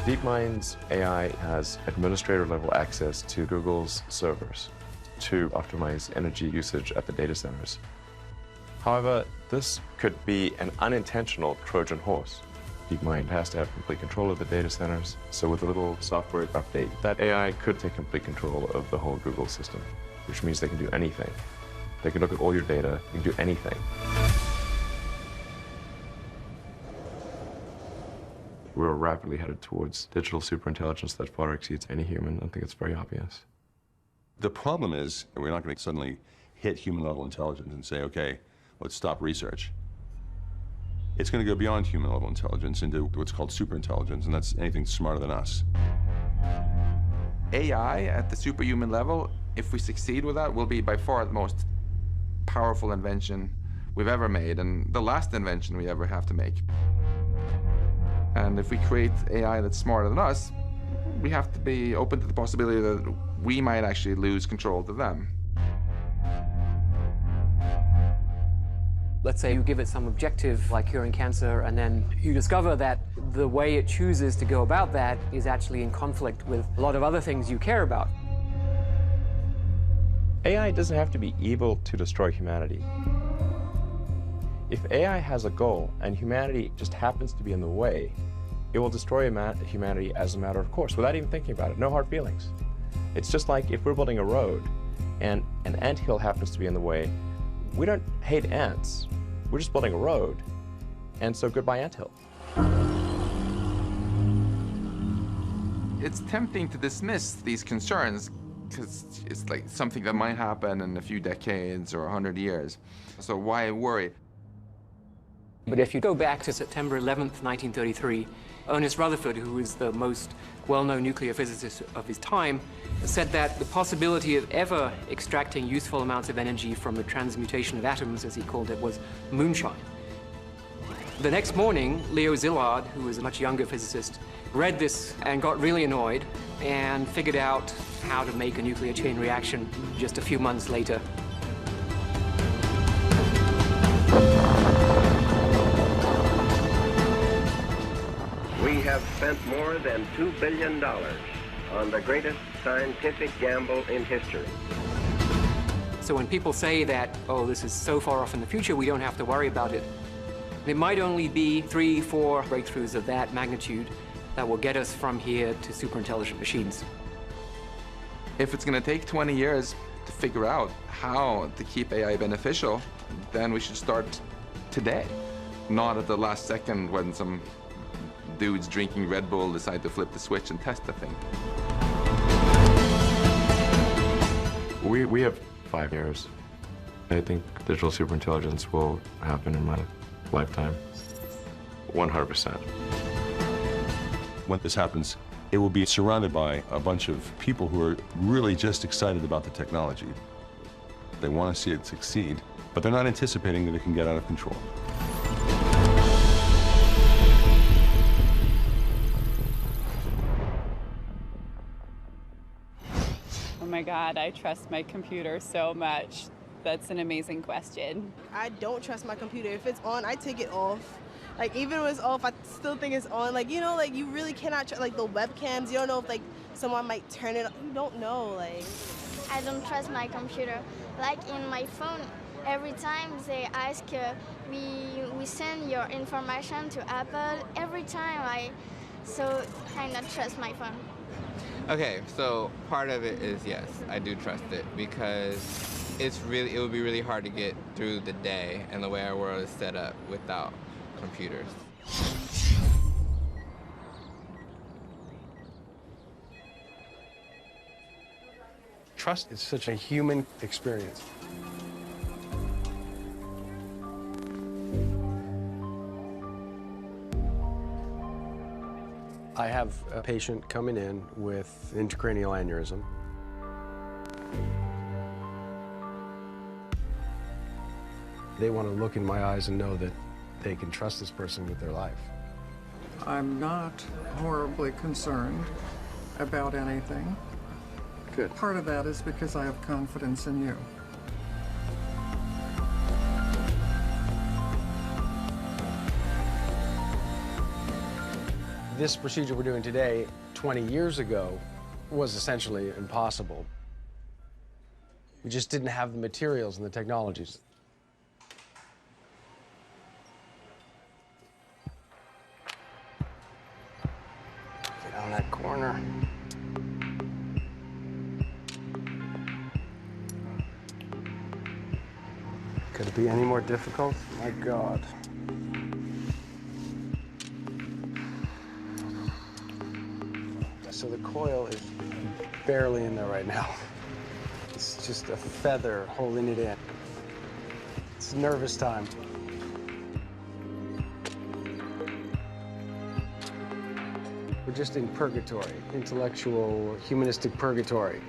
DeepMind's AI has administrator-level access to Google's servers to optimize energy usage at the data centers. However, this could be an unintentional Trojan horse. DeepMind has to have complete control of the data centers, so with a little software update, that AI could take complete control of the whole Google system, which means they can do anything. They can look at all your data, they can do anything. We're rapidly headed towards digital superintelligence that far exceeds any human. I think it's very obvious.
The problem is, we're not going to suddenly hit human-level intelligence and say, okay, let's stop research. It's going to go beyond human-level intelligence into what's called superintelligence, and that's anything smarter than us.
AI at the superhuman level, if we succeed with that, will be by far the most powerful invention we've ever made, and the last invention we ever have to make. And if we create AI that's smarter than us, we have to be open to the possibility that we might actually lose control to them.
Let's say you give it some objective like curing cancer, and then you discover that the way it chooses to go about that is actually in conflict with a lot of other things you care about.
AI doesn't have to be evil to destroy humanity. If AI has a goal and humanity just happens to be in the way, it will destroy humanity as a matter of course, without even thinking about it. No hard feelings. It's just like if we're building a road and an anthill happens to be in the way, we don't hate ants. We're just building a road. And so goodbye anthill.
It's tempting to dismiss these concerns because it's like something that might happen in a few decades or 100 years. So why worry?
But if you go back to September 11th, 1933, Ernest Rutherford, who was the most well-known nuclear physicist of his time, said that the possibility of ever extracting useful amounts of energy from the transmutation of atoms, as he called it, was moonshine. The next morning, Leo Szilard, who was a much younger physicist, read this and got really annoyed and figured out how to make a nuclear chain reaction just a few months later.
We have spent more than $2 billion on the greatest scientific gamble in history.
So when people say that, oh, this is so far off in the future, we don't have to worry about it, it might only be 3, 4 breakthroughs of that magnitude that will get us from here to superintelligent machines.
If it's going to take 20 years to figure out how to keep AI beneficial, then we should start today, not at the last second when some dudes drinking Red Bull decide to flip the switch and test the thing.
We have 5 years. I think digital superintelligence will happen in my lifetime, 100%.
When this happens, it will be surrounded by a bunch of people who are really just excited about the technology. They want to see it succeed, but they're not anticipating that it can get out of control.
Oh my God, I trust my computer so much. That's an amazing question.
I don't trust my computer. If it's on, I take it off. Like, even when it's off, I still think it's on. Like, you know, like, you really cannot, like, the webcams, you don't know if, like, someone might turn it on. You don't know, like.
I don't trust my computer. Like, in my phone, every time they ask, we send your information to Apple. Every time so I don't trust my phone.
Okay, so part of it is yes, I do trust it because it would be really hard to get through the day and the way our world is set up without computers.
Trust is such a human experience. I have a patient coming in with intracranial aneurysm. They want to look in my eyes and know that they can trust this person with their life.
I'm not horribly concerned about anything.
Good.
Part of that is because I have confidence in you.
This procedure we're doing today, 20 years ago, was essentially impossible. We just didn't have the materials and the technologies. Get on that corner. Could it be any more difficult? My God. So the coil is barely in there right now. It's just a feather holding it in. It's nervous time. We're just in purgatory, intellectual, humanistic purgatory.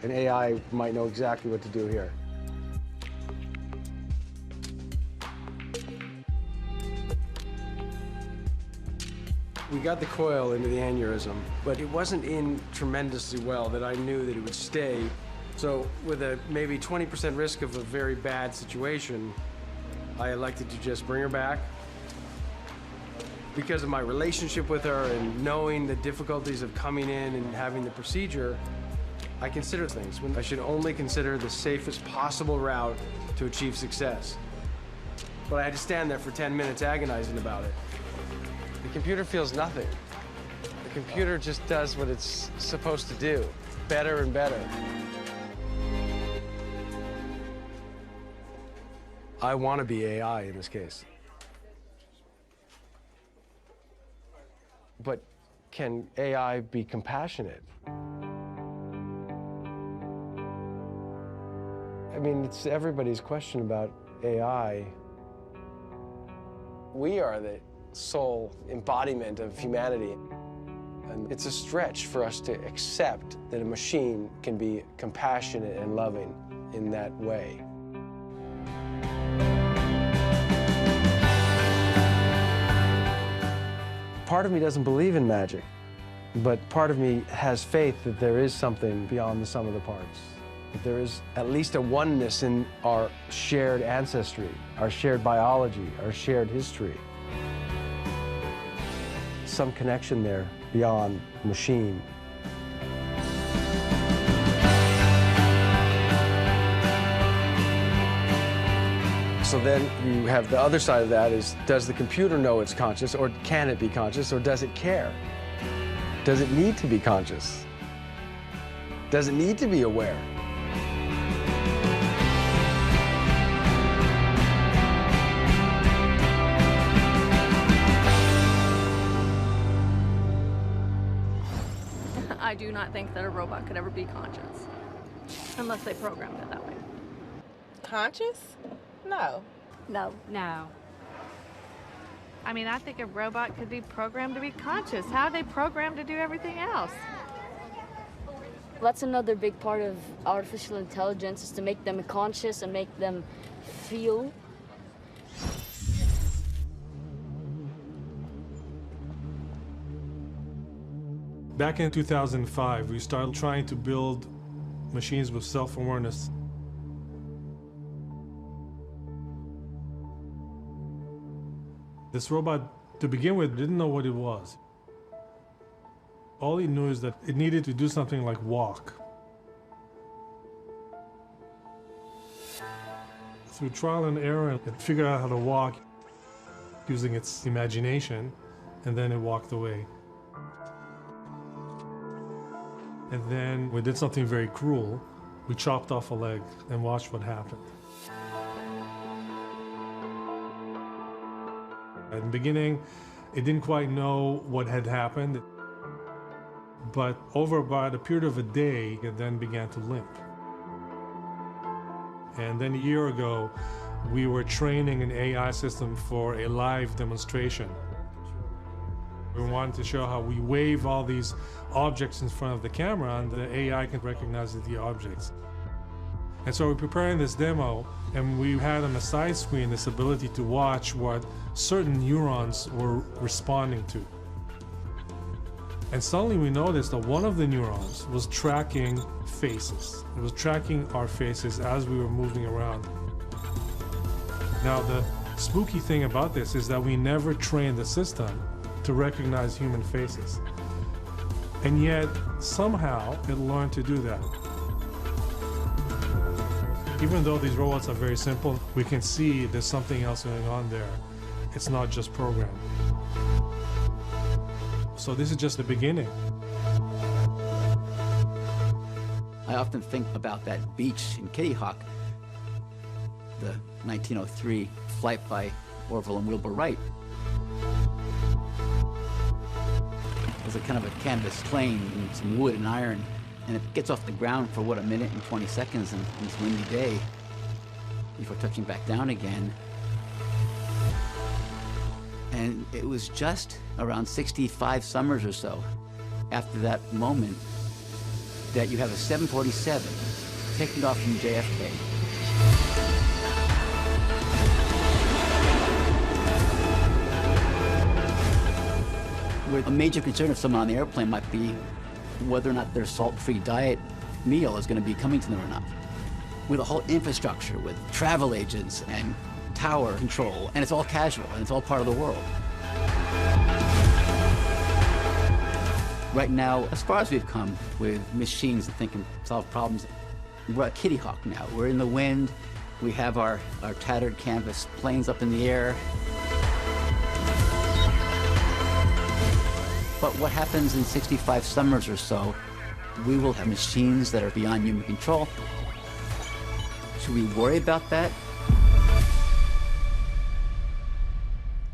And AI might know exactly what to do here. We got the coil into the aneurysm, but it wasn't in tremendously well that I knew that it would stay. So with a maybe 20% risk of a very bad situation, I elected to just bring her back. Because of my relationship with her and knowing the difficulties of coming in and having the procedure, I consider things when I should only consider the safest possible route to achieve success. But I had to stand there for 10 minutes agonizing about it. The computer feels nothing. The computer just does what it's supposed to do. better and better. I want to be AI in this case. But can AI be compassionate? I mean, it's everybody's question about AI. We are the sole embodiment of humanity. And it's a stretch for us to accept that a machine can be compassionate and loving in that way. Part of me doesn't believe in magic, but part of me has faith that there is something beyond the sum of the parts. That there is at least a oneness in our shared ancestry, our shared biology, our shared history. Some connection there beyond machine. So then you have the other side of that is, does the computer know it's conscious, or can it be conscious, or does it care? Does it need to be conscious? Does it need to be aware?
I do not think that a robot could ever be conscious, unless they programmed it that way.
Conscious? No.
No.
No. I mean, I think a robot could be programmed to be conscious. How are they programmed to do everything else?
That's another big part of artificial intelligence, is to make them conscious and make them feel.
Back in 2005, we started trying to build machines with self-awareness. This robot, to begin with, didn't know what it was. All he knew is that it needed to do something like walk. Through trial and error, it figured out how to walk using its imagination, and then it walked away. And then we did something very cruel. We chopped off a leg and watched what happened. At the beginning, it didn't quite know what had happened, but over about a period of a day, it then began to limp. And then a year ago, we were training an AI system for a live demonstration. We wanted to show how we wave all these objects in front of the camera and the AI can recognize the objects. And so we're preparing this demo, and we had on the side screen this ability to watch what certain neurons were responding to. And suddenly we noticed that one of the neurons was tracking faces. It was tracking our faces as we were moving around. Now, the spooky thing about this is that we never trained the system to recognize human faces. And yet, somehow, it learned to do that. Even though these robots are very simple, we can see there's something else going on there. It's not just programmed. So this is just the beginning.
I often think about that beach in Kitty Hawk, the 1903 flight by Orville and Wilbur Wright. It was a kind of a canvas plane and some wood and iron, and it gets off the ground for, what, a minute and 20 seconds on this windy day before touching back down again. And it was just around 65 summers or so after that moment that you have a 747 taking off from JFK. Where a major concern of someone on the airplane might be whether or not their salt-free diet meal is going to be coming to them or not. With a whole infrastructure, with travel agents and tower control, and it's all casual, and it's all part of the world. Right now, as far as we've come with machines that think and solve problems, we're at Kitty Hawk now. We're in the wind, we have our tattered canvas planes up in the air. But what happens in 65 summers or so We will have machines that are beyond human control. Should we worry about that?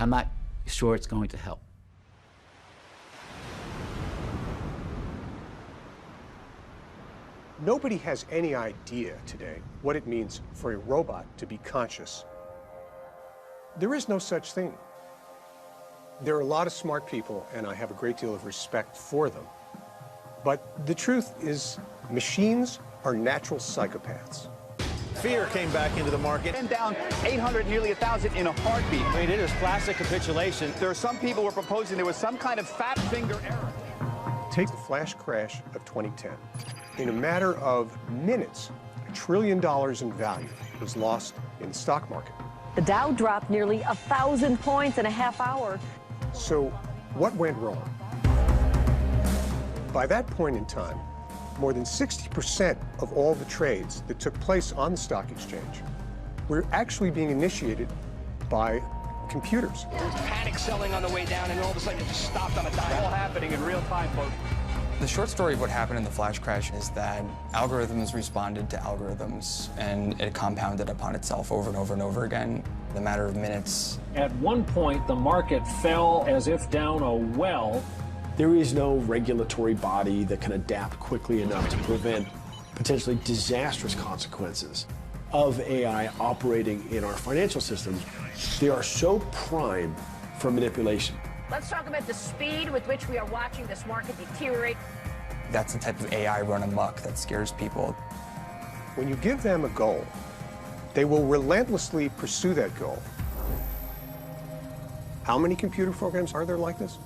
I'm not sure it's going to help.
Nobody has any idea today what it means for a robot to be conscious. There is no such thing. There are a lot of smart people, and I have a great deal of respect for them. But the truth is, machines are natural psychopaths.
Fear came back into the market and down 800, nearly 1,000 in a heartbeat. I mean, it is classic capitulation. There are some people who are proposing there was some kind of fat finger error.
Take the flash crash of 2010. In a matter of minutes, $1 trillion in value was lost in the stock market.
The Dow dropped nearly 1,000 points in a half hour.
So what went wrong? By that point in time, more than 60% of all the trades that took place on the stock exchange were actually being initiated by computers.
There was panic selling on the way down, and all of a sudden it just stopped on a dime. All happening in real time, folks.
The short story of what happened in the flash crash is that algorithms responded to algorithms, and it compounded upon itself over and over and over again in a matter of minutes.
At one point, the market fell as if down a well.
There is no regulatory body that can adapt quickly enough to prevent potentially disastrous consequences of AI operating in our financial systems. They are so primed for manipulation.
Let's talk about the speed with which we are watching this market deteriorate.
That's the type of AI run amok that scares people.
When you give them a goal, they will relentlessly pursue that goal. How many computer programs are there like this?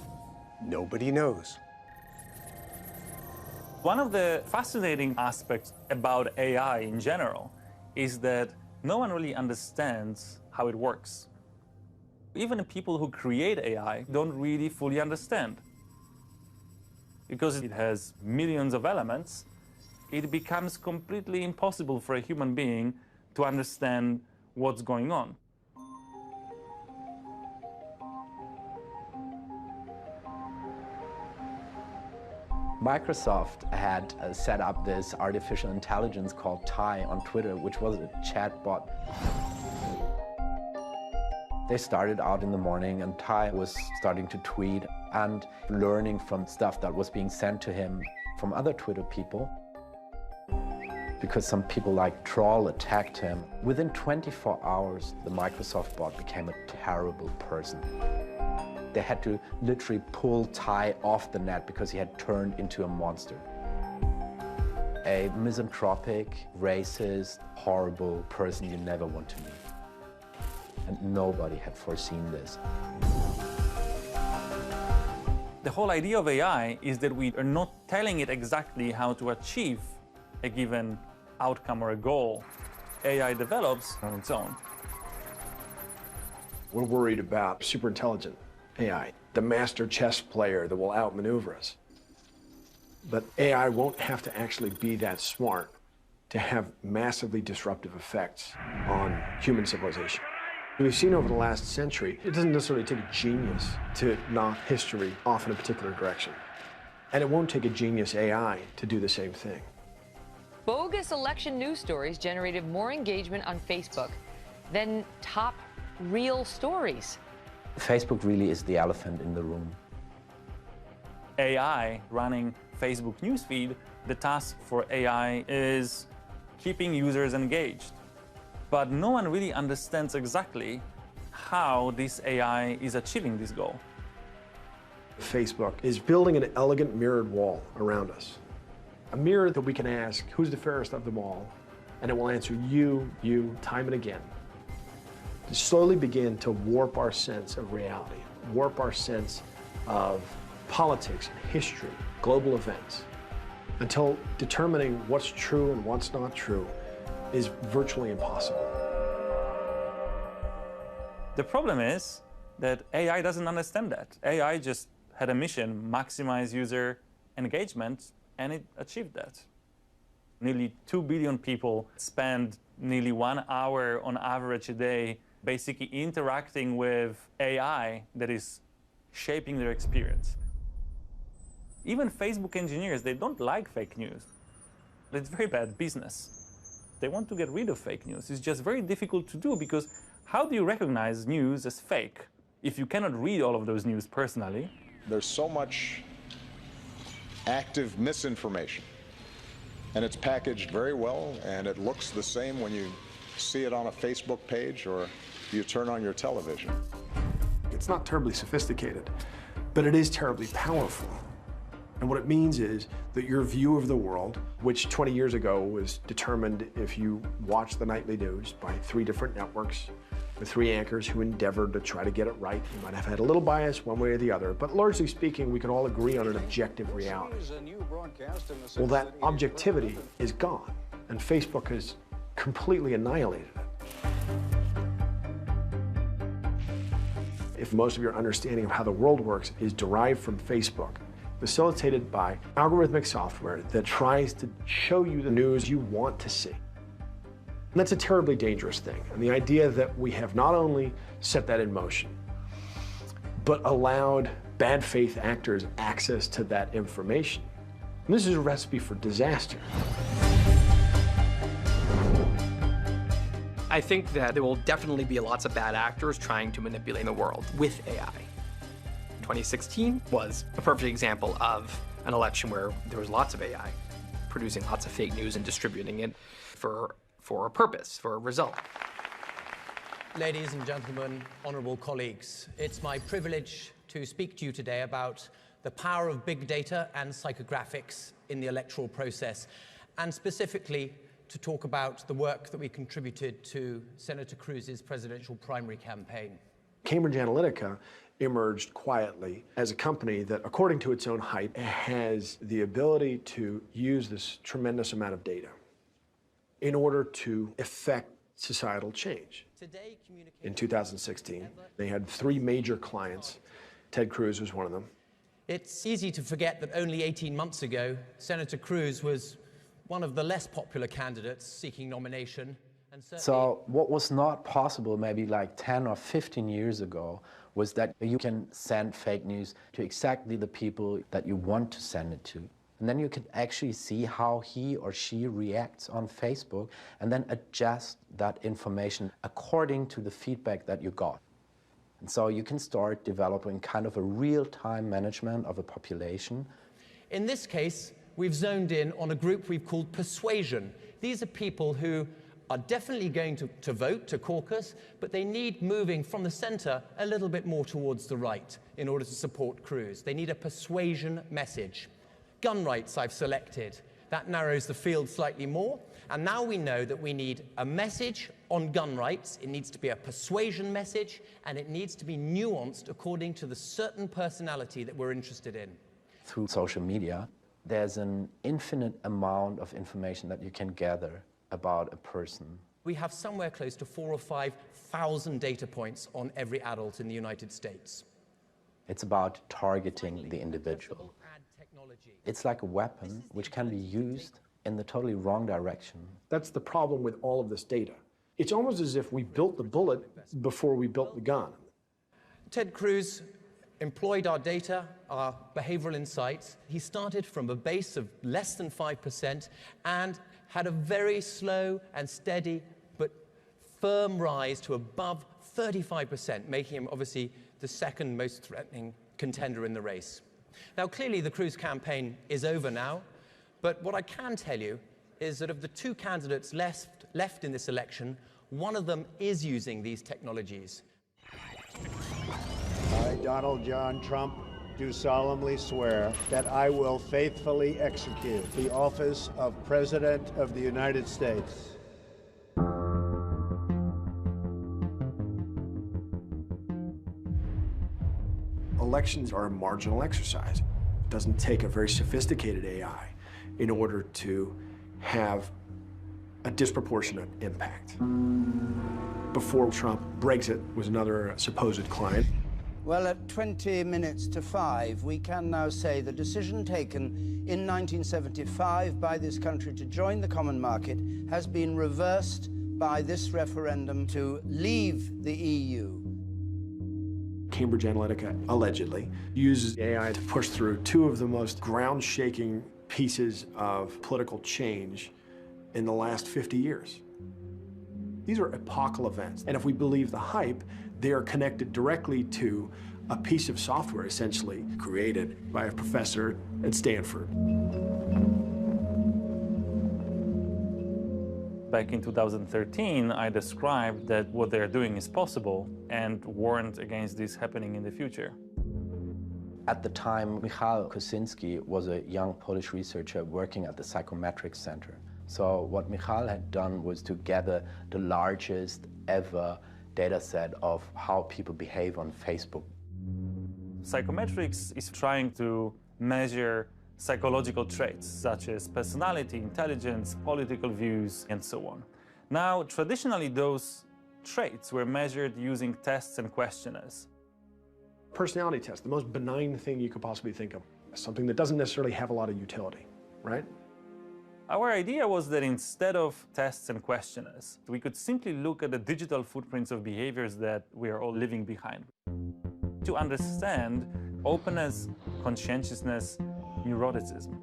Nobody knows.
One of the fascinating aspects about AI in general is that no one really understands how it works. Even the people who create AI don't really fully understand. Because it has millions of elements, it becomes completely impossible for a human being to understand what's going on.
Microsoft had set up this artificial intelligence called Tai on Twitter, which was a chatbot. They started out in the morning, and Tai was starting to tweet and learning from stuff that was being sent to him from other Twitter people. Because some people like Troll attacked him, within 24 hours, the Microsoft bot became a terrible person. They had to literally pull Tai off the net because he had turned into a monster. A misanthropic, racist, horrible person you never want to meet. And nobody had foreseen this.
The whole idea of AI is that we are not telling it exactly how to achieve a given outcome or a goal. AI develops on its own.
We're worried about superintelligent AI, the master chess player that will outmaneuver us. But AI won't have to actually be that smart to have massively disruptive effects on human civilization. We've seen over the last century, it doesn't necessarily take a genius to knock history off in a particular direction. And it won't take a genius AI to do the same thing.
Bogus election news stories generated more engagement on Facebook than top real stories.
Facebook really is the elephant in the room.
AI running Facebook newsfeed, the task for AI is keeping users engaged. But no one really understands exactly how this AI is achieving this goal.
Facebook is building an elegant mirrored wall around us. A mirror that we can ask, who's the fairest of them all? And it will answer you, time and again. To slowly begin to warp our sense of reality, warp our sense of politics, history, global events, until determining what's true and what's not true is virtually impossible.
The problem is that AI doesn't understand that. AI just had a mission, maximize user engagement, and it achieved that. Nearly 2 billion people spend nearly 1 hour on average a day basically interacting with AI that is shaping their experience. Even Facebook engineers, they don't like fake news. It's very bad business. They want to get rid of fake news. It's just very difficult to do because how do you recognize news as fake if you cannot read all of those news personally?
There's so much active misinformation, and it's packaged very well, and it looks the same when you see it on a Facebook page or you turn on your television.
It's not terribly sophisticated, but it is terribly powerful. And what it means is that your view of the world, which 20 years ago was determined if you watched the nightly news by 3 different networks with 3 anchors who endeavored to try to get it right. You might have had a little bias one way or the other, but largely speaking, we can all agree on an objective reality. Well, that objectivity is gone, and Facebook has completely annihilated it. If most of your understanding of how the world works is derived from Facebook, facilitated by algorithmic software that tries to show you the news you want to see. And that's a terribly dangerous thing. And the idea that we have not only set that in motion, but allowed bad faith actors access to that information. And this is a recipe for disaster.
I think that there will definitely be lots of bad actors trying to manipulate the world with AI. 2016 was a perfect example of an election where there was lots of AI producing lots of fake news and distributing it for a purpose, for a result.
Ladies and gentlemen, honorable colleagues, it's my privilege to speak to you today about the power of big data and psychographics in the electoral process, and specifically to talk about the work that we contributed to Senator Cruz's presidential primary campaign.
Cambridge Analytica emerged quietly as a company that, according to its own hype, has the ability to use this tremendous amount of data in order to effect societal change. In 2016, they had 3 major clients. Ted Cruz was one of them.
It's easy to forget that only 18 months ago, Senator Cruz was one of the less popular candidates seeking nomination.
So what was not possible maybe like 10 or 15 years ago was that you can send fake news to exactly the people that you want to send it to. And then you can actually see how he or she reacts on Facebook and then adjust that information according to the feedback that you got. And so you can start developing kind of a real-time management of a population.
In this case, we've zoned in on a group we've called Persuasion. These are people who are definitely going to vote, to caucus, but they need moving from the center a little bit more towards the right in order to support Cruz. They need a persuasion message. Gun rights I've selected. That narrows the field slightly more. And now we know that we need a message on gun rights. It needs to be a persuasion message, and it needs to be nuanced according to the certain personality that we're interested in.
Through social media, there's an infinite amount of information that you can gather about a person.
We have somewhere close to 4,000 or 5,000 data points on every adult in the United States.
It's about targeting the individual. It's like a weapon which can be used in the totally wrong direction.
That's the problem with all of this data. It's almost as if we built the bullet before we built the gun.
Ted Cruz employed our data, our behavioral insights. He started from a base of less than 5% and had a very slow and steady but firm rise to above 35%, making him obviously the second most threatening contender in the race. Now, clearly the Cruz campaign is over now, but what I can tell you is that of the 2 candidates left in this election, one of them is using these technologies.
I, Donald John Trump, do solemnly swear that I will faithfully execute the office of President of the United States.
Elections are a marginal exercise. It doesn't take a very sophisticated AI in order to have a disproportionate impact. Before Trump, Brexit was another supposed client.
Well, at 20 minutes to 5, we can now say the decision taken in 1975 by this country to join the common market has been reversed by this referendum to leave the EU.
Cambridge Analytica, allegedly, uses AI to push through two of the most ground-shaking pieces of political change in the last 50 years. These are epochal events, and if we believe the hype, they are connected directly to a piece of software essentially created by a professor at Stanford.
Back in 2013, I described that what they're doing is possible and warned against this happening in the future.
At the time, Michał Kosinski was a young Polish researcher working at the Psychometrics Center. So what Michał had done was to gather the largest ever data set of how people behave on Facebook.
Psychometrics is trying to measure psychological traits such as personality, intelligence, political views, and so on. Now, traditionally, those traits were measured using tests and questionnaires.
Personality test, the most benign thing you could possibly think of, something that doesn't necessarily have a lot of utility, right?
Our idea was that instead of tests and questionnaires, we could simply look at the digital footprints of behaviors that we are all living behind. To understand openness, conscientiousness, neuroticism.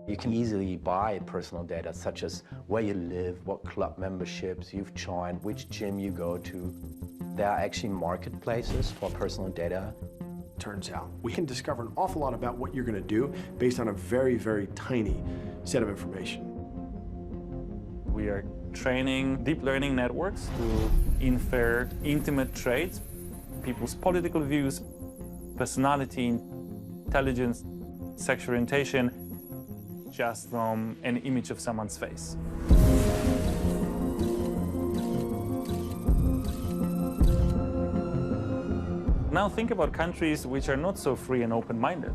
You can easily buy personal data such as where you live, what club memberships you've joined, which gym you go to. There are actually marketplaces for personal data.
Turns out we can discover an awful lot about what you're going to do based on a very, very tiny set of information.
We are training deep learning networks to infer intimate traits, people's political views, personality, intelligence, sexual orientation, just from an image of someone's face. Now think about countries which are not so free and open-minded.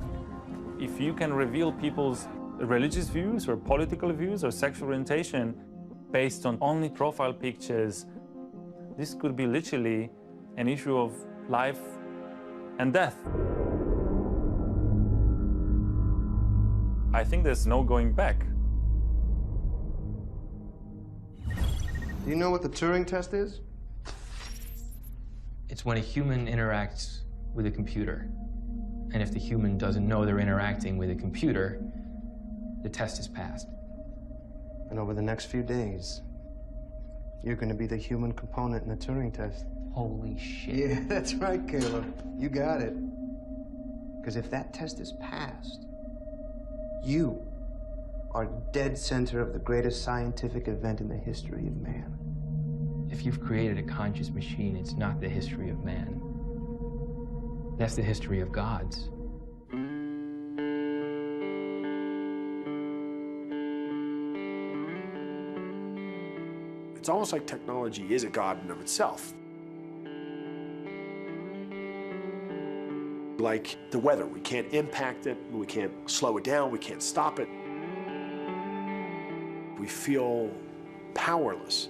If you can reveal people's religious views or political views or sexual orientation based on only profile pictures, this could be literally an issue of life and death. I think there's no going back.
Do you know what the Turing test is?
It's when a human interacts with a computer. And if the human doesn't know they're interacting with a computer, the test is passed.
And over the next few days, you're going to be the human component in the Turing test.
Holy shit.
Yeah, that's right, Caleb. You got it. Because if that test is passed, you are dead center of the greatest scientific event in the history of man.
If you've created a conscious machine, it's not the history of man. That's the history of gods.
It's almost like technology is a god in and of itself. Like the weather, we can't impact it, we can't slow it down, we can't stop it. We feel powerless.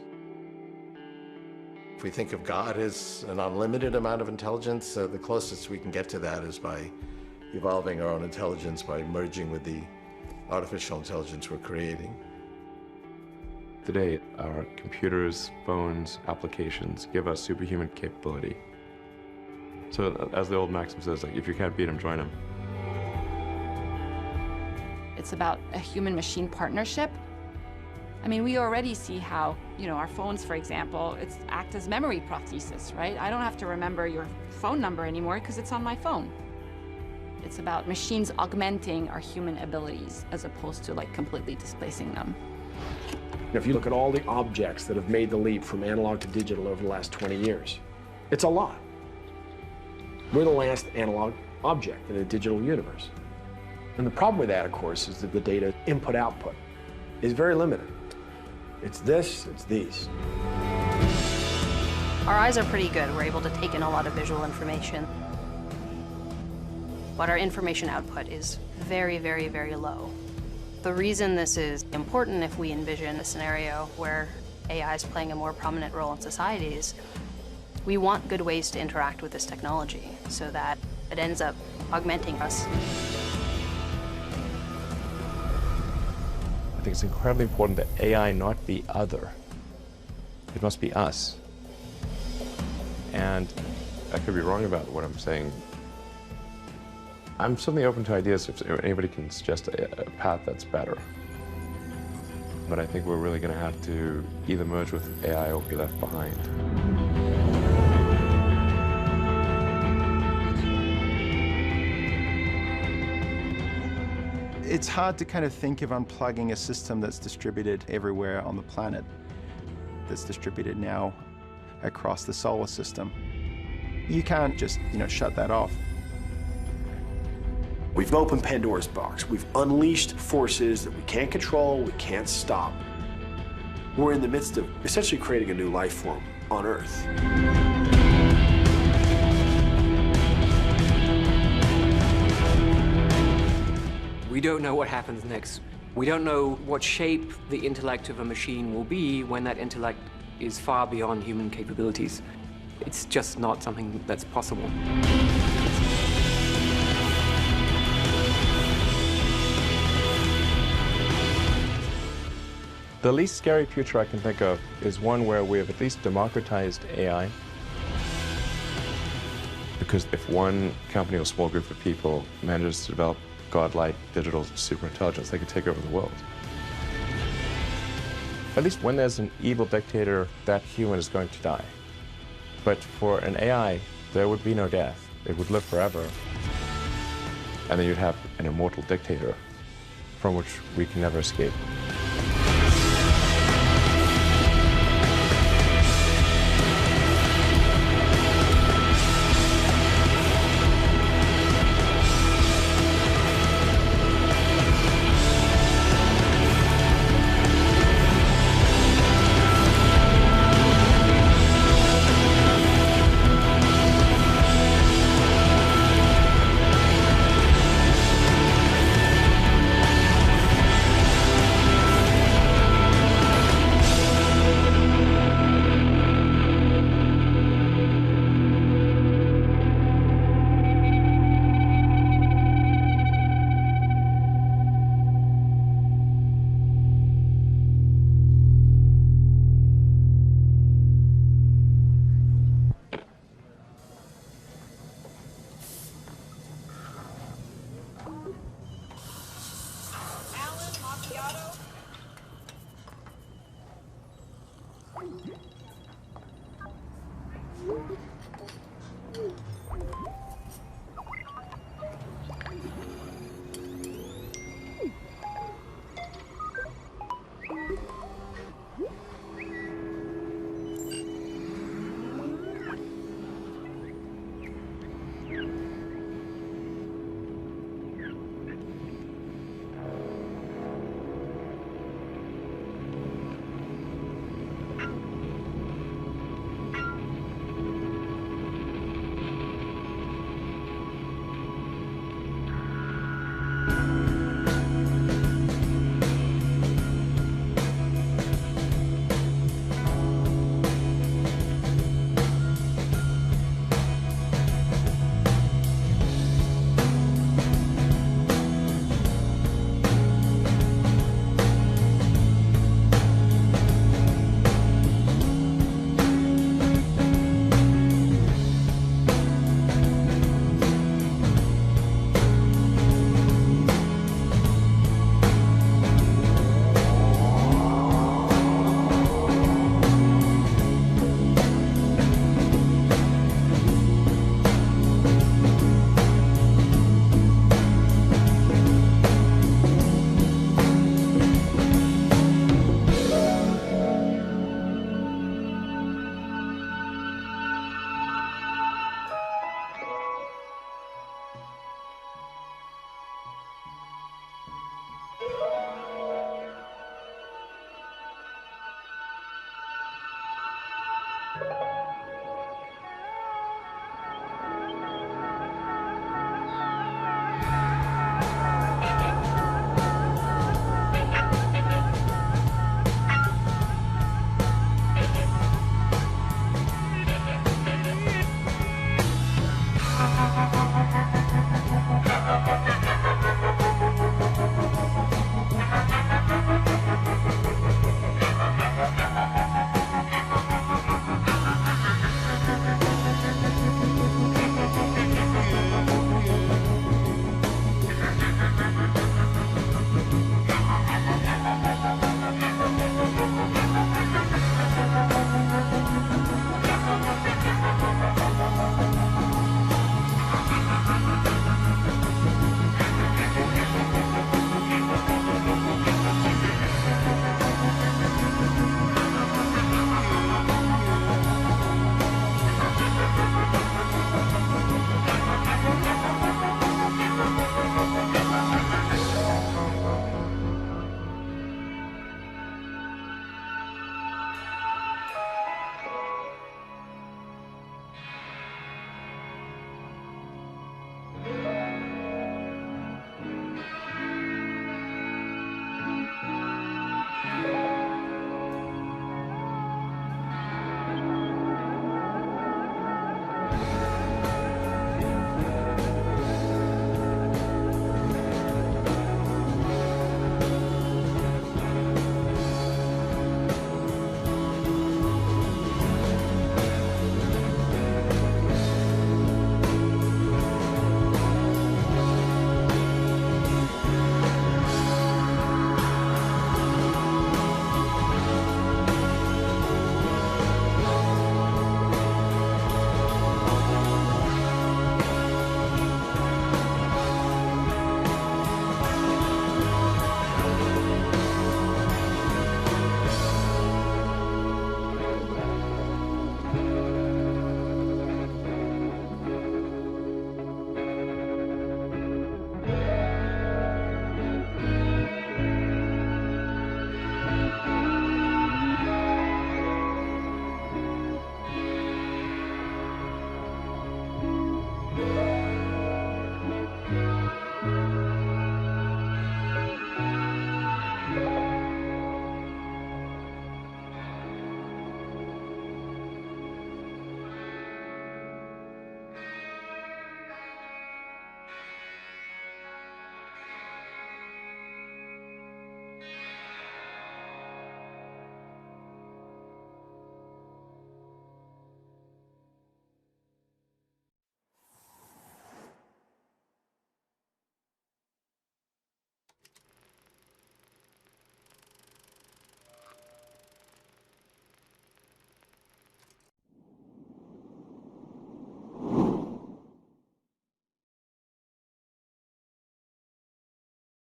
If we think of God as an unlimited amount of intelligence, the closest we can get to that is by evolving our own intelligence, by merging with the artificial intelligence we're creating.
Today, our computers, phones, applications give us superhuman capability. So as the old maxim says, like, if you can't beat them, join them.
It's about a human-machine partnership. I mean, we already see how, our phones, for example, act as memory prosthesis, right? I don't have to remember your phone number anymore because it's on my phone. It's about machines augmenting our human abilities as opposed to completely displacing them.
If you look at all the objects that have made the leap from analog to digital over the last 20 years, it's a lot. We're the last analog object in a digital universe. And the problem with that, of course, is that the data input-output is very limited. It's this, it's these.
Our eyes are pretty good. We're able to take in a lot of visual information. But our information output is very, very, very low. The reason this is important if we envision a scenario where AI is playing a more prominent role in society is we want good ways to interact with this technology so that it ends up augmenting us.
I think it's incredibly important that AI not be other. It must be us. And I could be wrong about what I'm saying. I'm certainly open to ideas if anybody can suggest a path that's better. But I think we're really going to have to either merge with AI or be left behind.
It's hard to kind of think of unplugging a system that's distributed everywhere on the planet, that's distributed now across the solar system. You can't just, shut that off.
We've opened Pandora's box. We've unleashed forces that we can't control, we can't stop. We're in the midst of essentially creating a new life form on Earth.
We don't know what happens next. We don't know what shape the intellect of a machine will be when that intellect is far beyond human capabilities. It's just not something that's possible.
The least scary future I can think of is one where we have at least democratized AI. Because if one company or small group of people manages to develop godlike digital superintelligence, they could take over the world. At least when there's an evil dictator, that human is going to die. But for an AI, there would be no death. It would live forever. And then you'd have an immortal dictator from which we can never escape.